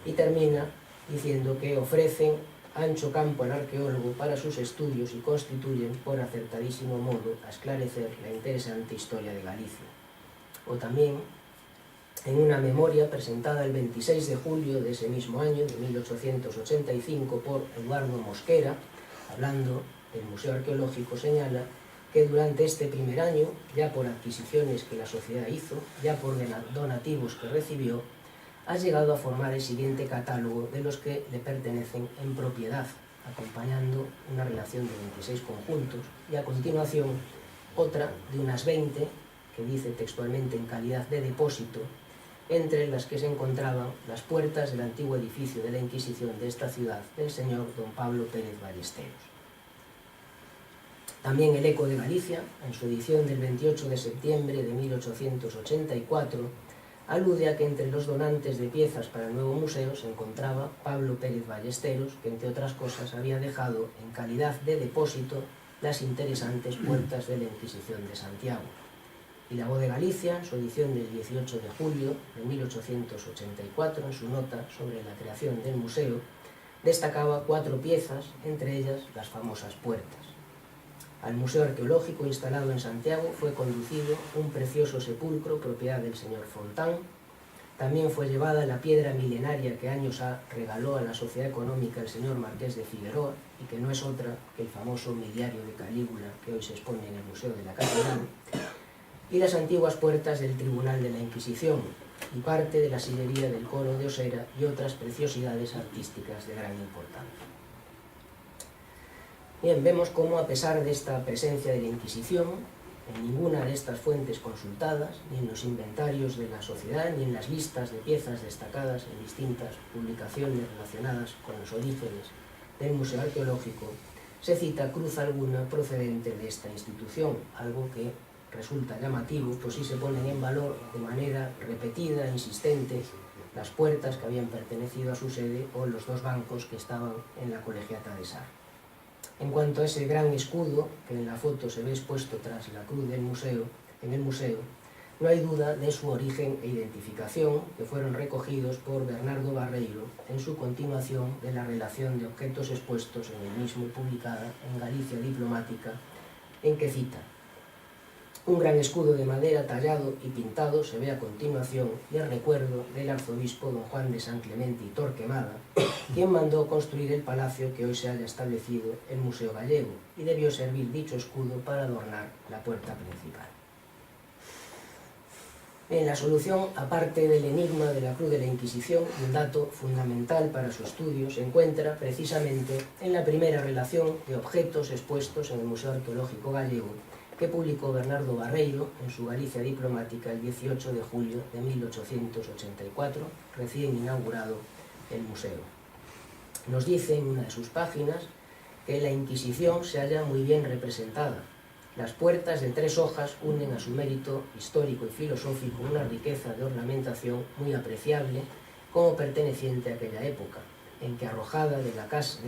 y termina diciendo que ofrecen ancho campo al arqueólogo para sus estudios y constituyen, por acertadísimo modo, a esclarecer la interesante historia de Galicia. O también en una memoria presentada el 26 de julio de ese mismo año, de 1885, por Eduardo Mosquera, hablando del Museo Arqueológico, señala que durante este primer año, ya por adquisiciones que la sociedad hizo, ya por donativos que recibió, ha llegado a formar el siguiente catálogo de los que le pertenecen en propiedad, acompañando una relación de 26 conjuntos, y a continuación otra de unas 20, que dice textualmente en calidad de depósito, entre las que se encontraban las puertas del antiguo edificio de la Inquisición de esta ciudad del señor don Pablo Pérez Ballesteros. También el Eco de Galicia, en su edición del 28 de septiembre de 1884, alude a que entre los donantes de piezas para el nuevo museo se encontraba Pablo Pérez Ballesteros, que entre otras cosas había dejado en calidad de depósito las interesantes puertas de la Inquisición de Santiago. Y la Voz de Galicia, en su edición del 18 de julio de 1884, en su nota sobre la creación del museo, destacaba 4 piezas, entre ellas las famosas puertas. Al Museo Arqueológico instalado en Santiago fue conducido un precioso sepulcro propiedad del señor Fontán. También fue llevada la piedra milenaria que años regaló a la Sociedad Económica el señor Marqués de Figueroa, y que no es otra que el famoso miliario de Calígula que hoy se expone en el Museo de la Catedral, y las antiguas puertas del Tribunal de la Inquisición, y parte de la sillería del coro de Osera y otras preciosidades artísticas de gran importancia. Bien, vemos cómo a pesar de esta presencia de la Inquisición, en ninguna de estas fuentes consultadas, ni en los inventarios de la sociedad, ni en las listas de piezas destacadas en distintas publicaciones relacionadas con los orígenes del Museo Arqueológico, se cita cruz alguna procedente de esta institución, algo que resulta llamativo, pues sí se ponen en valor de manera repetida e insistente las puertas que habían pertenecido a su sede o los 2 bancos que estaban en la Colegiata de Sar. En cuanto a ese gran escudo, que en la foto se ve expuesto tras la cruz del museo, en el museo, no hay duda de su origen e identificación, que fueron recogidos por Bernardo Barreiro en su continuación de la relación de objetos expuestos en el mismo, publicada en Galicia Diplomática, en que cita: Un gran escudo de madera tallado y pintado se ve a continuación y es recuerdo del arzobispo don Juan de San Clemente y Torquemada, quien mandó construir el palacio que hoy se haya establecido el Museo Gallego, y debió servir dicho escudo para adornar la puerta principal. En la solución, aparte del enigma de la Cruz de la Inquisición, un dato fundamental para su estudio se encuentra precisamente en la primera relación de objetos expuestos en el Museo Arqueológico Gallego, que publicó Bernardo Barreiro en su Galicia diplomática el 18 de julio de 1884, recién inaugurado el museo. Nos dice en una de sus páginas que la Inquisición se halla muy bien representada. Las puertas de 3 hojas unen a su mérito histórico y filosófico una riqueza de ornamentación muy apreciable como perteneciente a aquella época, en que arrojada de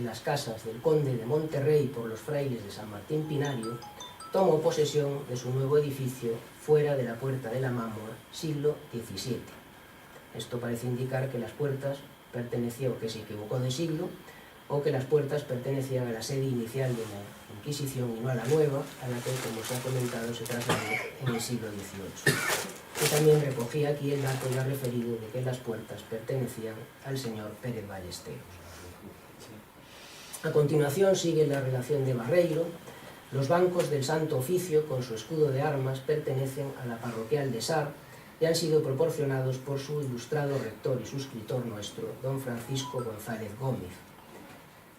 las casas del conde de Monterrey por los frailes de San Martín Pinario, tomó posesión de su nuevo edificio fuera de la Puerta de la Mámora, siglo XVII. Esto parece indicar que las puertas pertenecían, o que se equivocó de siglo, o que las puertas pertenecían a la sede inicial de la Inquisición y no a la nueva, a la que, como se ha comentado, se trasladó en el siglo XVIII. Que también recogía aquí el dato ya referido de que las puertas pertenecían al señor Pérez Ballesteros. A continuación sigue la relación de Barreiro. Los bancos del Santo Oficio, con su escudo de armas, pertenecen a la parroquial de Sar y han sido proporcionados por su ilustrado rector y suscriptor nuestro, don Francisco González Gómez.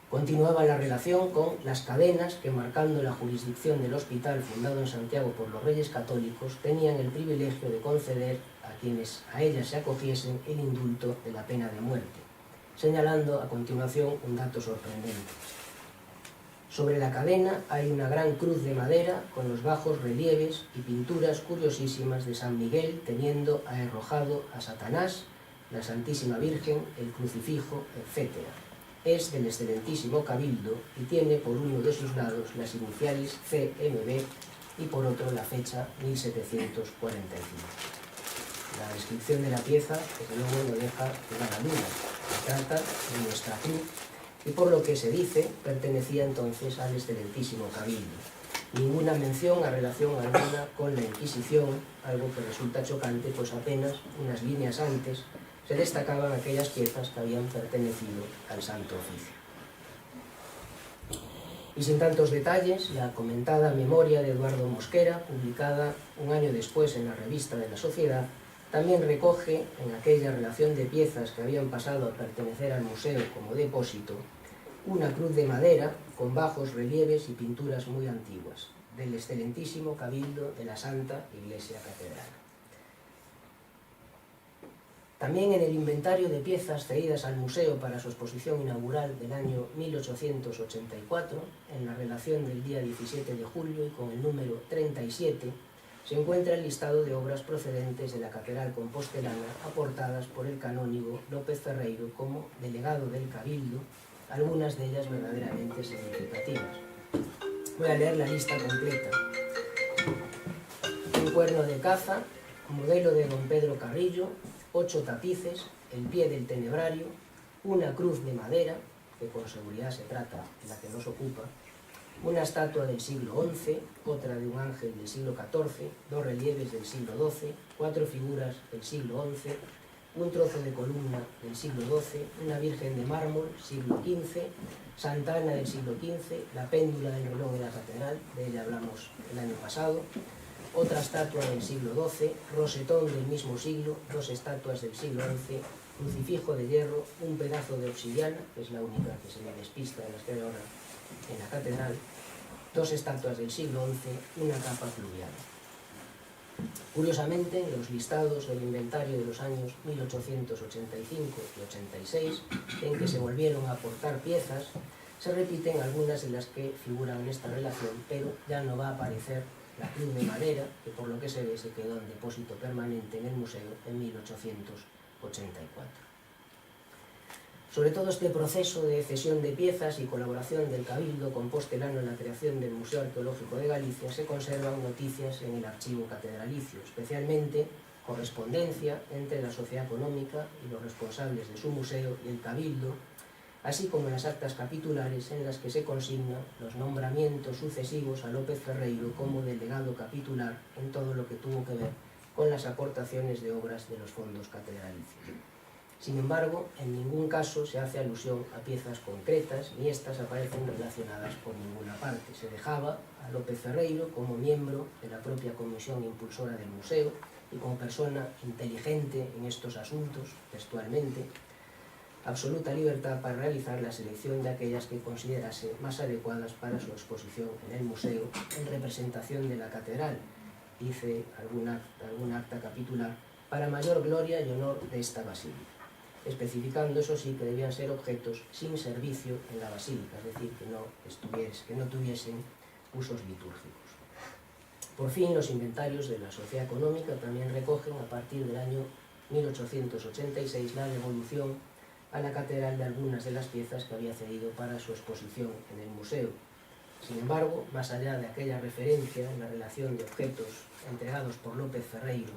Continuaba la relación con las cadenas que, marcando la jurisdicción del hospital fundado en Santiago por los Reyes Católicos, tenían el privilegio de conceder a quienes a ellas se acogiesen el indulto de la pena de muerte, señalando a continuación un dato sorprendente. Sobre la cadena hay una gran cruz de madera con los bajos relieves y pinturas curiosísimas de San Miguel teniendo arrojado a Satanás, la Santísima Virgen, el crucifijo, etc. Es del excelentísimo Cabildo y tiene por uno de sus lados las iniciales CMB y por otro la fecha 1745. La descripción de la pieza, desde luego, no deja lugar a dudas. Se trata de nuestra cruz, y por lo que se dice, pertenecía entonces al excelentísimo Cabildo. Ninguna mención a relación alguna con la Inquisición, algo que resulta chocante, pues apenas unas líneas antes se destacaban aquellas piezas que habían pertenecido al Santo Oficio. Y sin tantos detalles, la comentada memoria de Eduardo Mosquera, publicada un año después en la Revista de la Sociedad, también recoge en aquella relación de piezas que habían pasado a pertenecer al museo como depósito, una cruz de madera con bajos relieves y pinturas muy antiguas, del excelentísimo Cabildo de la Santa Iglesia Catedral. También en el inventario de piezas cedidas al museo para su exposición inaugural del año 1884, en la relación del día 17 de julio y con el número 37, se encuentra el listado de obras procedentes de la Catedral Compostelana aportadas por el canónigo López Ferreiro como delegado del Cabildo, algunas de ellas verdaderamente significativas. Voy a leer la lista completa. Un cuerno de caza, modelo de don Pedro Carrillo, 8 tapices, el pie del tenebrario, una cruz de madera, que con seguridad se trata de la que nos ocupa, una estatua del siglo XI, otra de un ángel del siglo XIV, 2 relieves del siglo XII, 4 figuras del siglo XI, un trozo de columna del siglo XII, una virgen de mármol, siglo XV, Santa Ana del siglo XV, la péndula del reloj de la catedral, de ella hablamos el año pasado, otra estatua del siglo XII, rosetón del mismo siglo, 2 estatuas del siglo XI, crucifijo de hierro, un pedazo de obsidiana, que es la única que se me despista de las que hay ahora en la catedral, 2 estatuas del siglo XI, una capa fluvial. Curiosamente, en los listados del inventario de los años 1885 y 86, en que se volvieron a aportar piezas, se repiten algunas de las que figuran en esta relación, pero ya no va a aparecer la cruz de madera, que por lo que se ve se quedó en depósito permanente en el museo en 1884. Sobre todo este proceso de cesión de piezas y colaboración del Cabildo Compostelano en la creación del Museo Arqueológico de Galicia se conservan noticias en el archivo catedralicio, especialmente correspondencia entre la Sociedad Económica y los responsables de su museo y el Cabildo, así como las actas capitulares en las que se consignan los nombramientos sucesivos a López Ferreiro como delegado capitular en todo lo que tuvo que ver con las aportaciones de obras de los fondos catedralicios. Sin embargo, en ningún caso se hace alusión a piezas concretas, ni éstas aparecen relacionadas por ninguna parte. Se dejaba a López Ferreiro como miembro de la propia comisión impulsora del museo y como persona inteligente en estos asuntos, textualmente, absoluta libertad para realizar la selección de aquellas que considerase más adecuadas para su exposición en el museo en representación de la catedral, dice algún acta capitular, para mayor gloria y honor de esta basílica, especificando, eso sí, que debían ser objetos sin servicio en la basílica, es decir, que no tuviesen usos litúrgicos. Por fin, los inventarios de la Sociedad Económica también recogen, a partir del año 1886, la devolución a la catedral de algunas de las piezas que había cedido para su exposición en el museo. Sin embargo, más allá de aquella referencia en la relación de objetos entregados por López Ferreiro,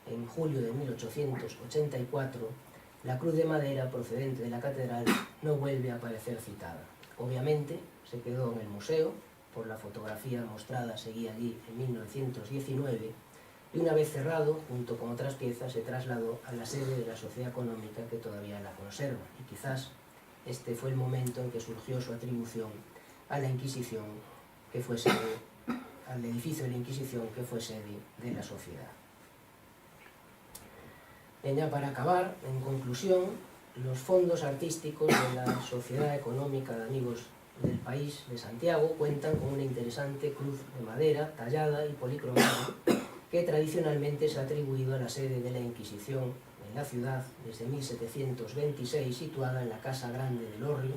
en julio de 1884, la cruz de madera procedente de la catedral no vuelve a aparecer citada. Obviamente, se quedó en el museo, por la fotografía mostrada seguía allí en 1919, y una vez cerrado, junto con otras piezas, se trasladó a la sede de la Sociedad Económica, que todavía la conserva, y quizás este fue el momento en que surgió su atribución a la Inquisición, que fue sede, al edificio de la Inquisición, que fue sede de la sociedad. Ya para acabar, en conclusión, los fondos artísticos de la Sociedad Económica de Amigos del País de Santiago cuentan con una interesante cruz de madera tallada y policromada que tradicionalmente se ha atribuido a la sede de la Inquisición en la ciudad desde 1726, situada en la Casa Grande del Hórreo,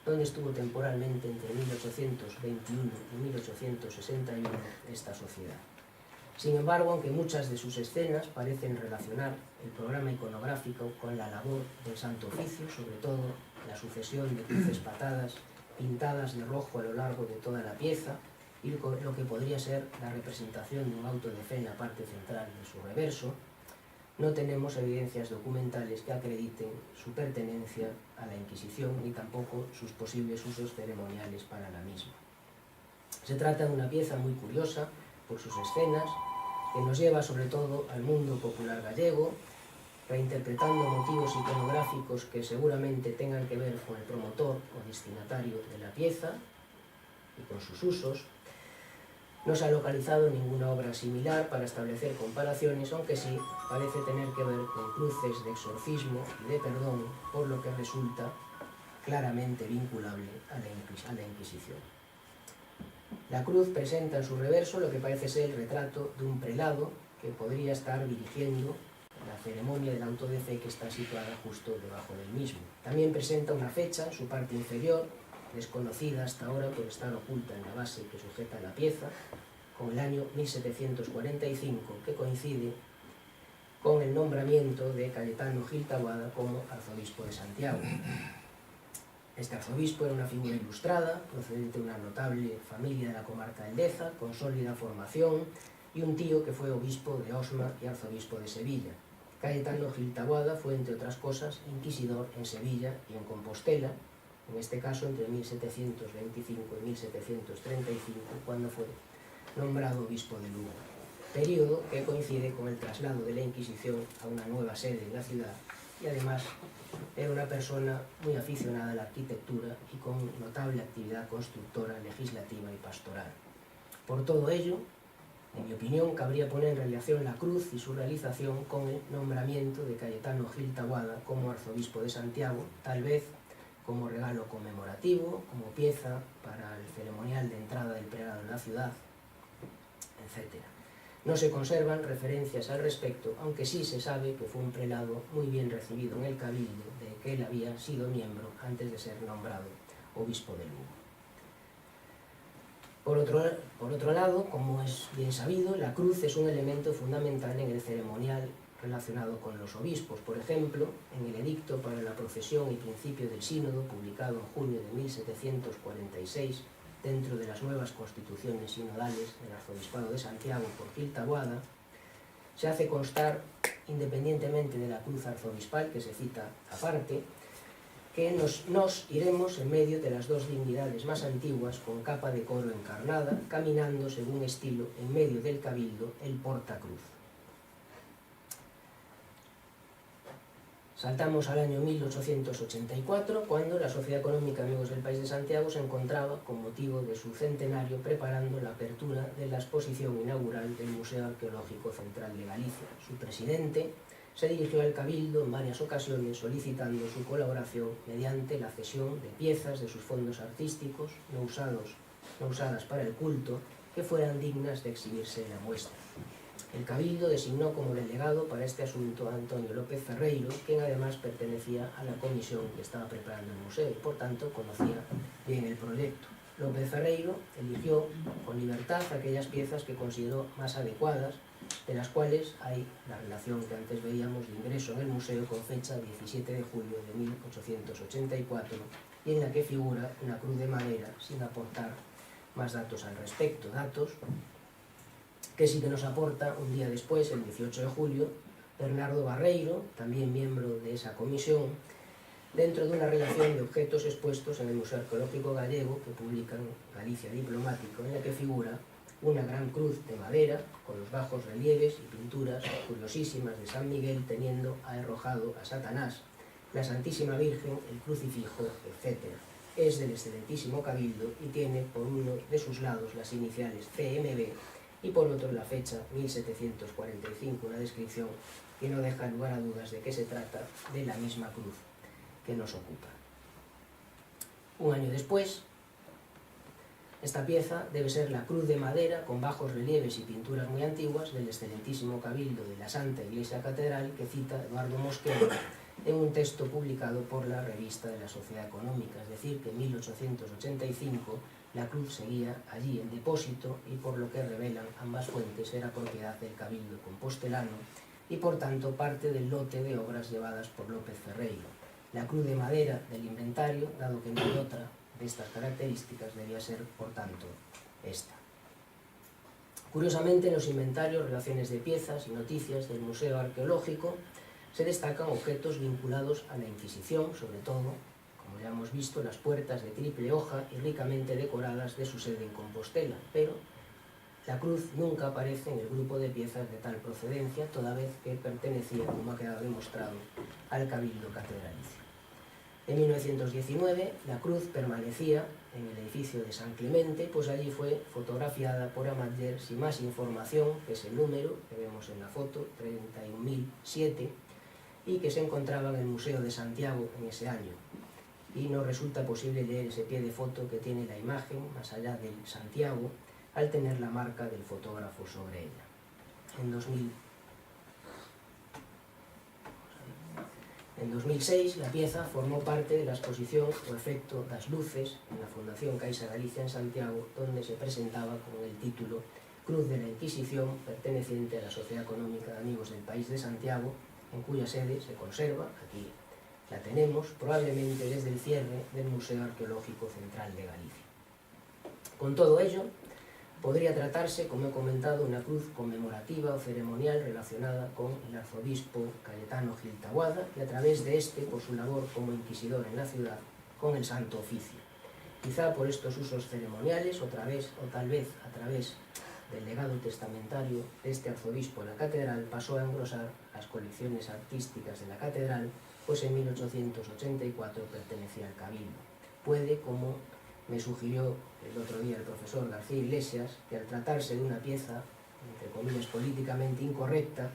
donde estuvo temporalmente entre 1821 y 1861 esta sociedad. Sin embargo, aunque muchas de sus escenas parecen relacionar el programa iconográfico con la labor del Santo Oficio, sobre todo la sucesión de cruces patadas pintadas de rojo a lo largo de toda la pieza, y lo que podría ser la representación de un auto de fe en la parte central de su reverso, no tenemos evidencias documentales que acrediten su pertenencia a la Inquisición ni tampoco sus posibles usos ceremoniales para la misma. Se trata de una pieza muy curiosa por sus escenas, que nos lleva sobre todo al mundo popular gallego, reinterpretando motivos iconográficos que seguramente tengan que ver con el promotor o destinatario de la pieza y con sus usos. No se ha localizado ninguna obra similar para establecer comparaciones, aunque sí parece tener que ver con cruces de exorcismo y de perdón, por lo que resulta claramente vinculable a la Inquisición. La cruz presenta en su reverso lo que parece ser el retrato de un prelado que podría estar dirigiendo la ceremonia del auto de fe, que está situada justo debajo del mismo. También presenta una fecha en su parte inferior, desconocida hasta ahora por estar oculta en la base que sujeta la pieza, con el año 1745, que coincide con el nombramiento de Cayetano Gil Taboada como arzobispo de Santiago. Este arzobispo era una figura ilustrada, procedente de una notable familia de la comarca de Leza, con sólida formación, y un tío que fue obispo de Osma y arzobispo de Sevilla. Cayetano Gil Taboada fue, entre otras cosas, inquisidor en Sevilla y en Compostela, en este caso entre 1725 y 1735, cuando fue nombrado obispo de Lugo, período que coincide con el traslado de la Inquisición a una nueva sede en la ciudad, y además era una persona muy aficionada a la arquitectura y con notable actividad constructora, legislativa y pastoral. Por todo ello, en mi opinión, cabría poner en relación la cruz y su realización con el nombramiento de Cayetano Gil Taboada como arzobispo de Santiago, tal vez como regalo conmemorativo, como pieza para el ceremonial de entrada del prelado en la ciudad, etc. No se conservan referencias al respecto, aunque sí se sabe que fue un prelado muy bien recibido en el cabildo, de que él había sido miembro antes de ser nombrado obispo de Lugo. Por otro lado, como es bien sabido, la cruz es un elemento fundamental en el ceremonial relacionado con los obispos. Por ejemplo, en el edicto para la procesión y principio del sínodo, publicado en junio de 1746, dentro de las nuevas constituciones sinodales del Arzobispado de Santiago por Gil Taboada, se hace constar, independientemente de la cruz arzobispal, que se cita aparte, que nos iremos en medio de las dos dignidades más antiguas con capa de coro encarnada, caminando según estilo en medio del cabildo el portacruz. Saltamos al año 1884, cuando la Sociedad Económica Amigos del País de Santiago se encontraba, con motivo de su centenario, preparando la apertura de la exposición inaugural del Museo Arqueológico Central de Galicia. Su presidente se dirigió al Cabildo en varias ocasiones solicitando su colaboración mediante la cesión de piezas de sus fondos artísticos no usadas para el culto, que fueran dignas de exhibirse en la muestra. El Cabildo designó como delegado para este asunto a Antonio López Ferreiro, quien además pertenecía a la comisión que estaba preparando el museo y por tanto conocía bien el proyecto. López Ferreiro eligió con libertad aquellas piezas que consideró más adecuadas, de las cuales hay la relación que antes veíamos de ingreso en el museo con fecha 17 de julio de 1884 y en la que figura una cruz de madera sin aportar más datos al respecto, datos que sí que nos aporta un día después, el 18 de julio, Bernardo Barreiro, también miembro de esa comisión, dentro de una relación de objetos expuestos en el Museo Arqueológico Gallego que publican Galicia Diplomático, en la que figura una gran cruz de madera con los bajos relieves y pinturas curiosísimas de San Miguel teniendo arrojado a Satanás, la Santísima Virgen, el crucifijo, etc. Es del excelentísimo Cabildo y tiene por uno de sus lados las iniciales CMB y por otro la fecha 1745, una descripción que no deja lugar a dudas de que se trata de la misma cruz que nos ocupa. Un año después, esta pieza debe ser la cruz de madera con bajos relieves y pinturas muy antiguas del excelentísimo Cabildo de la Santa Iglesia Catedral que cita Eduardo Mosquera en un texto publicado por la revista de la Sociedad Económica, es decir, que en 1885 la cruz seguía allí en depósito y, por lo que revelan ambas fuentes, era propiedad del Cabildo compostelano y, por tanto, parte del lote de obras llevadas por López Ferreiro. La cruz de madera del inventario, dado que no hay otra de estas características, debía ser, por tanto, esta. Curiosamente, en los inventarios, relaciones de piezas y noticias del Museo Arqueológico se destacan objetos vinculados a la Inquisición, sobre todo, como ya hemos visto, las puertas de triple hoja y ricamente decoradas de su sede en Compostela, pero la cruz nunca aparece en el grupo de piezas de tal procedencia, toda vez que pertenecía, como ha quedado demostrado, al Cabildo catedralicio. En 1919 la cruz permanecía en el edificio de San Clemente, pues allí fue fotografiada por Amatller sin más información, que es el número que vemos en la foto, 31.007, y que se encontraba en el Museo de Santiago en ese año. Y no resulta posible leer ese pie de foto que tiene la imagen, más allá del Santiago, al tener la marca del fotógrafo sobre ella. En 2006 la pieza formó parte de la exposición O efecto das luces en la Fundación Caixa Galicia en Santiago, donde se presentaba con el título Cruz de la Inquisición, perteneciente a la Sociedad Económica de Amigos del País de Santiago, en cuya sede se conserva, aquí la tenemos, probablemente desde el cierre del Museo Arqueológico Central de Galicia. Con todo ello, podría tratarse, como he comentado, una cruz conmemorativa o ceremonial relacionada con el arzobispo Cayetano Gil Taboada y a través de este, por su labor como inquisidor en la ciudad, con el Santo Oficio. Quizá por estos usos ceremoniales, o tal vez a través del legado testamentario de este arzobispo en la catedral, pasó a engrosar las colecciones artísticas de la catedral, pues en 1884 pertenecía al Cabildo. Puede, como me sugirió el otro día el profesor García Iglesias, que al tratarse de una pieza, entre comillas, políticamente incorrecta,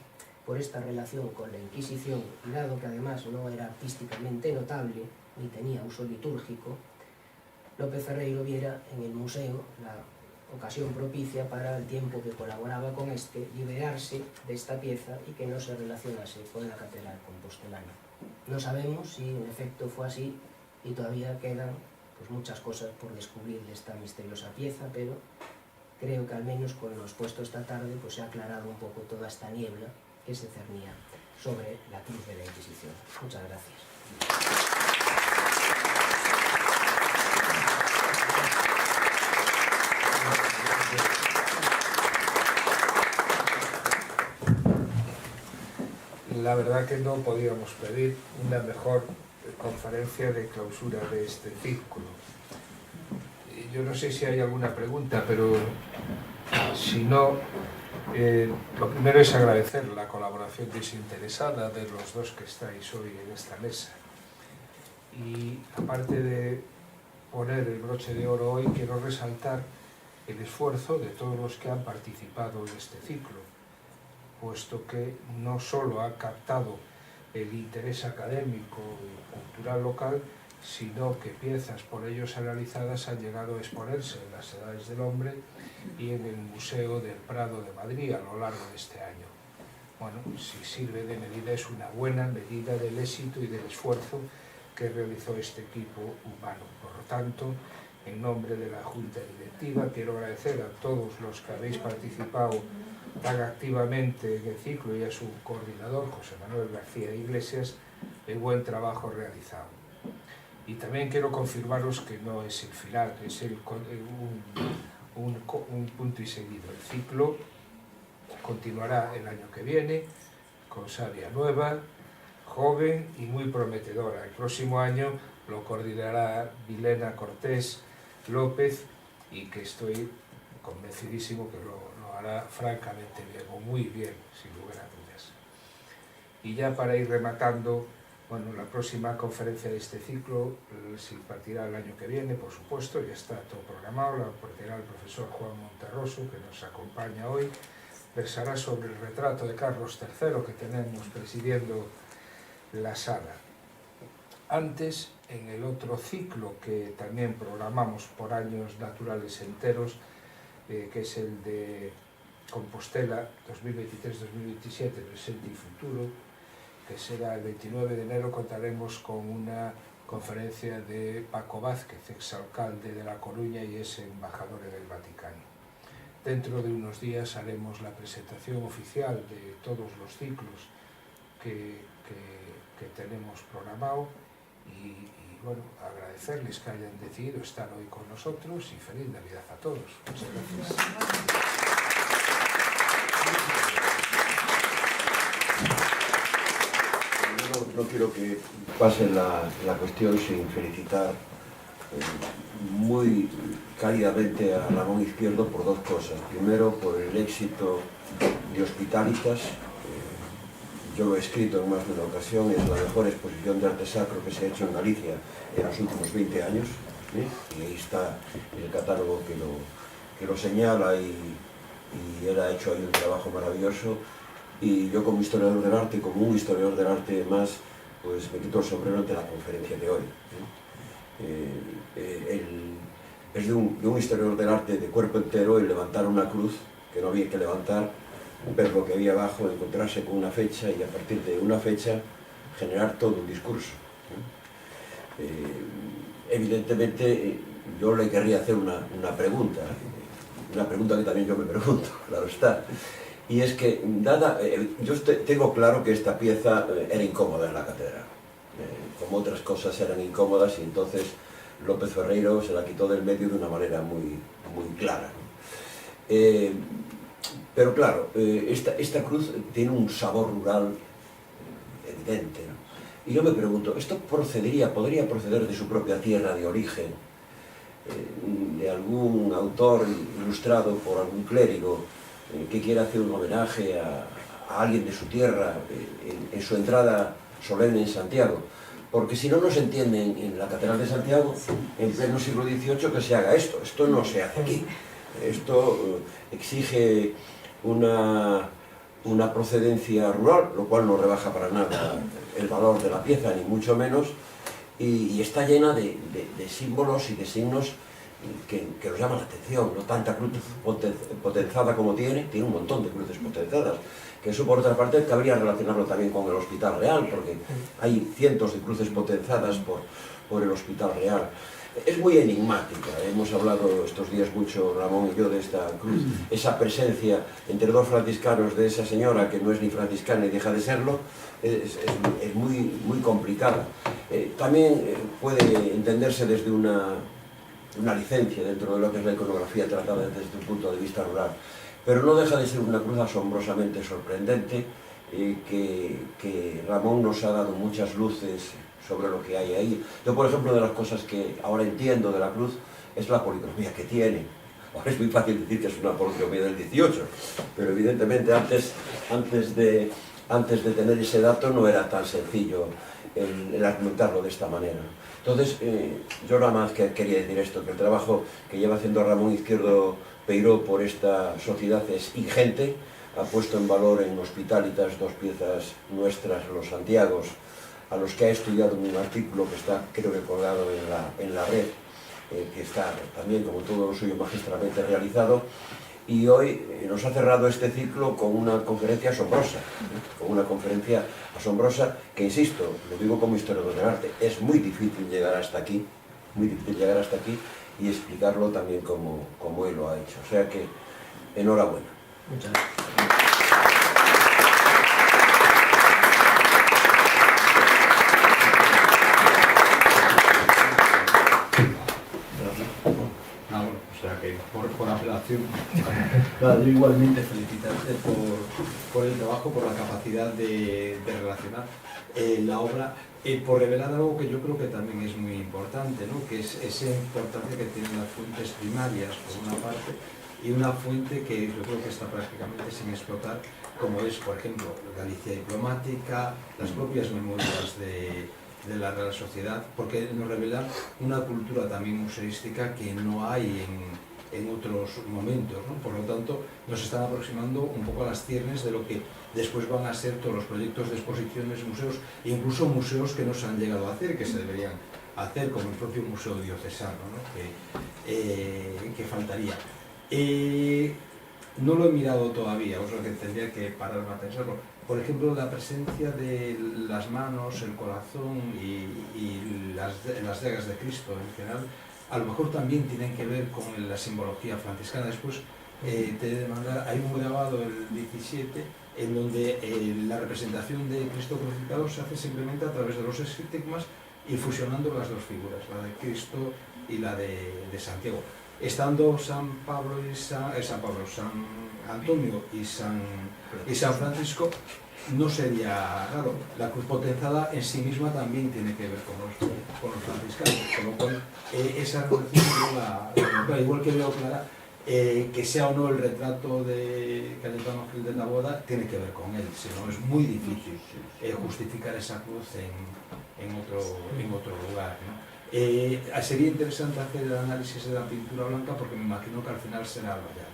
por esta relación con la Inquisición, y dado que además no era artísticamente notable, ni tenía uso litúrgico, López Ferreiro viera en el museo la ocasión propicia para, el tiempo que colaboraba con este, liberarse de esta pieza y que no se relacionase con la catedral compostelana. No sabemos si en efecto fue así y todavía quedan pues muchas cosas por descubrir de esta misteriosa pieza, pero creo que al menos con lo expuesto esta tarde pues se ha aclarado un poco toda esta niebla que se cernía sobre la cruz de la Inquisición. Muchas gracias. La verdad que no podíamos pedir una mejor conferencia de clausura de este círculo. Yo no sé si hay alguna pregunta, pero si no, lo primero es agradecer la colaboración desinteresada de los dos que estáis hoy en esta mesa. Y aparte de poner el broche de oro hoy, quiero resaltar el esfuerzo de todos los que han participado en este ciclo, puesto que no solo ha captado el interés académico y cultural local, sino que piezas por ellos analizadas han llegado a exponerse en las Edades del Hombre y en el Museo del Prado de Madrid a lo largo de este año. Bueno, si sirve de medida, es una buena medida del éxito y del esfuerzo que realizó este equipo humano. Por lo tanto, en nombre de la Junta Directiva, quiero agradecer a todos los que habéis participado tan activamente en el ciclo y a su coordinador, José Manuel García Iglesias, el buen trabajo realizado. Y también quiero confirmaros que no es el final, es un punto y seguido. El ciclo continuará el año que viene con savia nueva, joven y muy prometedora. El próximo año lo coordinará Vilena Cortés López y que estoy convencidísimo que lo hará francamente bien, o muy bien, sin lugar a dudas. Y ya para ir rematando, bueno, la próxima conferencia de este ciclo se impartirá el año que viene, por supuesto, ya está todo programado, la impartirá el profesor Juan Monterroso, que nos acompaña hoy, versará sobre el retrato de Carlos III que tenemos presidiendo la sala. Antes, en el otro ciclo que también programamos por años naturales enteros, que es el de Compostela 2023-2027, presente y futuro, que será el 29 de enero, contaremos con una conferencia de Paco Vázquez, exalcalde de La Coruña y es embajador en el Vaticano. Dentro de unos días haremos la presentación oficial de todos los ciclos que tenemos programado y bueno, agradecerles que hayan decidido estar hoy con nosotros y feliz Navidad a todos. Muchas gracias. No quiero que pase la cuestión sin felicitar muy cálidamente a Ramón Izquierdo por dos cosas. Primero, por el éxito de Hospitalitas. Yo lo he escrito en más de una ocasión, es la mejor exposición de arte sacro que se ha hecho en Galicia en los últimos 20 años. Y ahí está el catálogo que lo señala y él ha hecho ahí un trabajo maravilloso. Y yo como historiador del arte, como un historiador del arte más, pues me quito el sombrero ante la conferencia de hoy. Es de un historiador del arte de cuerpo entero el levantar una cruz que no había que levantar, ver lo que había abajo, encontrarse con una fecha y a partir de una fecha generar todo un discurso. Evidentemente yo le querría hacer una pregunta que también yo me pregunto, claro está. Y es que, yo tengo claro que esta pieza era incómoda en la catedral, como otras cosas eran incómodas, y entonces López Ferreiro se la quitó del medio de una manera muy clara. Pero claro, esta cruz tiene un sabor rural evidente, ¿no? Y yo me pregunto, ¿esto podría proceder de su propia tierra de origen, de algún autor ilustrado por algún clérigo, que quiera hacer un homenaje a alguien de su tierra en su entrada solemne en Santiago? Porque si no, no se entiende en la Catedral de Santiago, en pleno siglo XVIII, que se haga esto. Esto no se hace aquí. Esto exige una procedencia rural, lo cual no rebaja para nada el valor de la pieza, ni mucho menos, y está llena de símbolos y de signos que nos llaman la atención, ¿no? Tanta cruz potenzada como tiene un montón de cruces potenzadas, que eso por otra parte cabría relacionarlo también con el Hospital Real, porque hay cientos de cruces potenzadas por el Hospital Real. Es muy enigmática, hemos hablado estos días mucho, Ramón y yo, de esta cruz, esa presencia entre dos franciscanos de esa señora que no es ni franciscana y deja de serlo, es muy complicada. También puede entenderse desde una licencia dentro de lo que es la iconografía tratada desde un punto de vista rural, pero no deja de ser una cruz asombrosamente sorprendente, que Ramón nos ha dado muchas luces sobre lo que hay ahí. Yo, por ejemplo, de las cosas que ahora entiendo de la cruz es la policromía que tiene. Ahora es muy fácil decir que es una policromía del 18, pero evidentemente antes de tener ese dato no era tan sencillo el argumentarlo de esta manera. Entonces, yo nada más que quería decir esto, que el trabajo que lleva haciendo Ramón Izquierdo Peiró por esta sociedad es ingente. Ha puesto en valor en Hospitalitas 2 piezas nuestras, los Santiagos, a los que ha estudiado un artículo que está, creo que colgado en la red, que está también, como todo lo suyo, magistralmente realizado. Y hoy nos ha cerrado este ciclo con una conferencia asombrosa, que, insisto, lo digo como historiador del arte, es muy difícil llegar hasta aquí, y explicarlo también como él lo ha hecho. O sea que, enhorabuena. Muchas gracias. Por apelación. Claro, yo igualmente felicitarte por el trabajo, por la capacidad de relacionar la obra, por revelar algo que yo creo que también es muy importante, ¿no? Que es esa importancia que tienen las fuentes primarias, por una parte, y una fuente que yo creo que está prácticamente sin explotar, como es, por ejemplo, Galicia diplomática, las propias memorias de la Real Sociedad, porque nos revelan una cultura también museística que no hay en otros momentos, ¿no? Por lo tanto, nos están aproximando un poco a las ciernes de lo que después van a ser todos los proyectos de exposiciones, museos, e incluso museos que no se han llegado a hacer, que se deberían hacer, como el propio Museo Diocesano, ¿no? que faltaría. No lo he mirado todavía, o sea que tendría que pararme a pensarlo. Por ejemplo, la presencia de las manos, el corazón y las llagas de Cristo en general, a lo mejor también tienen que ver con la simbología franciscana. Después hay un grabado, el 17, en donde la representación de Cristo crucificado se hace simplemente a través de los estigmas y fusionando las dos figuras, la de Cristo y la de Santiago. Estando San Antonio y San Francisco, no sería raro. La cruz potenzada en sí misma también tiene que ver con los franciscanos, con lo cual esa relación igual que veo clara, que sea o no el retrato de Cayetano Gil de Taboada, tiene que ver con él, si no es muy difícil justificar esa cruz en otro lugar, ¿no? Sería interesante hacer el análisis de la pintura blanca, porque me imagino que al final será Rayán,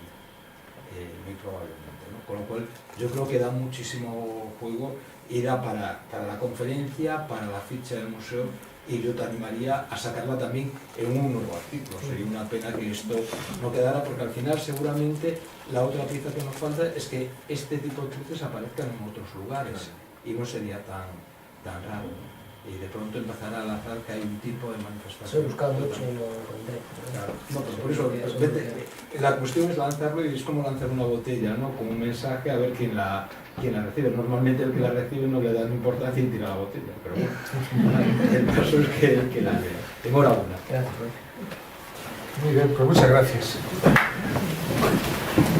muy probablemente, ¿no? Con lo cual yo creo que da muchísimo juego y da para la conferencia, para la ficha del museo, y yo te animaría a sacarla también en un nuevo artículo. Sería una pena que esto no quedara, porque al final seguramente la otra pieza que nos falta es que este tipo de cruces aparezcan en otros lugares, y no sería tan raro, ¿no? Y de pronto empezará a lanzar que hay un tipo de manifestación. Estoy buscando mucho y lo encontré. Claro. No, pero por eso, la cuestión es lanzarlo, y es como lanzar una botella, ¿no? Con un mensaje, a ver quién la recibe. Normalmente el que la recibe no le da importancia y tira la botella, pero bueno, el caso es que la lea. Enhorabuena. Gracias. Muy bien, pues muchas gracias.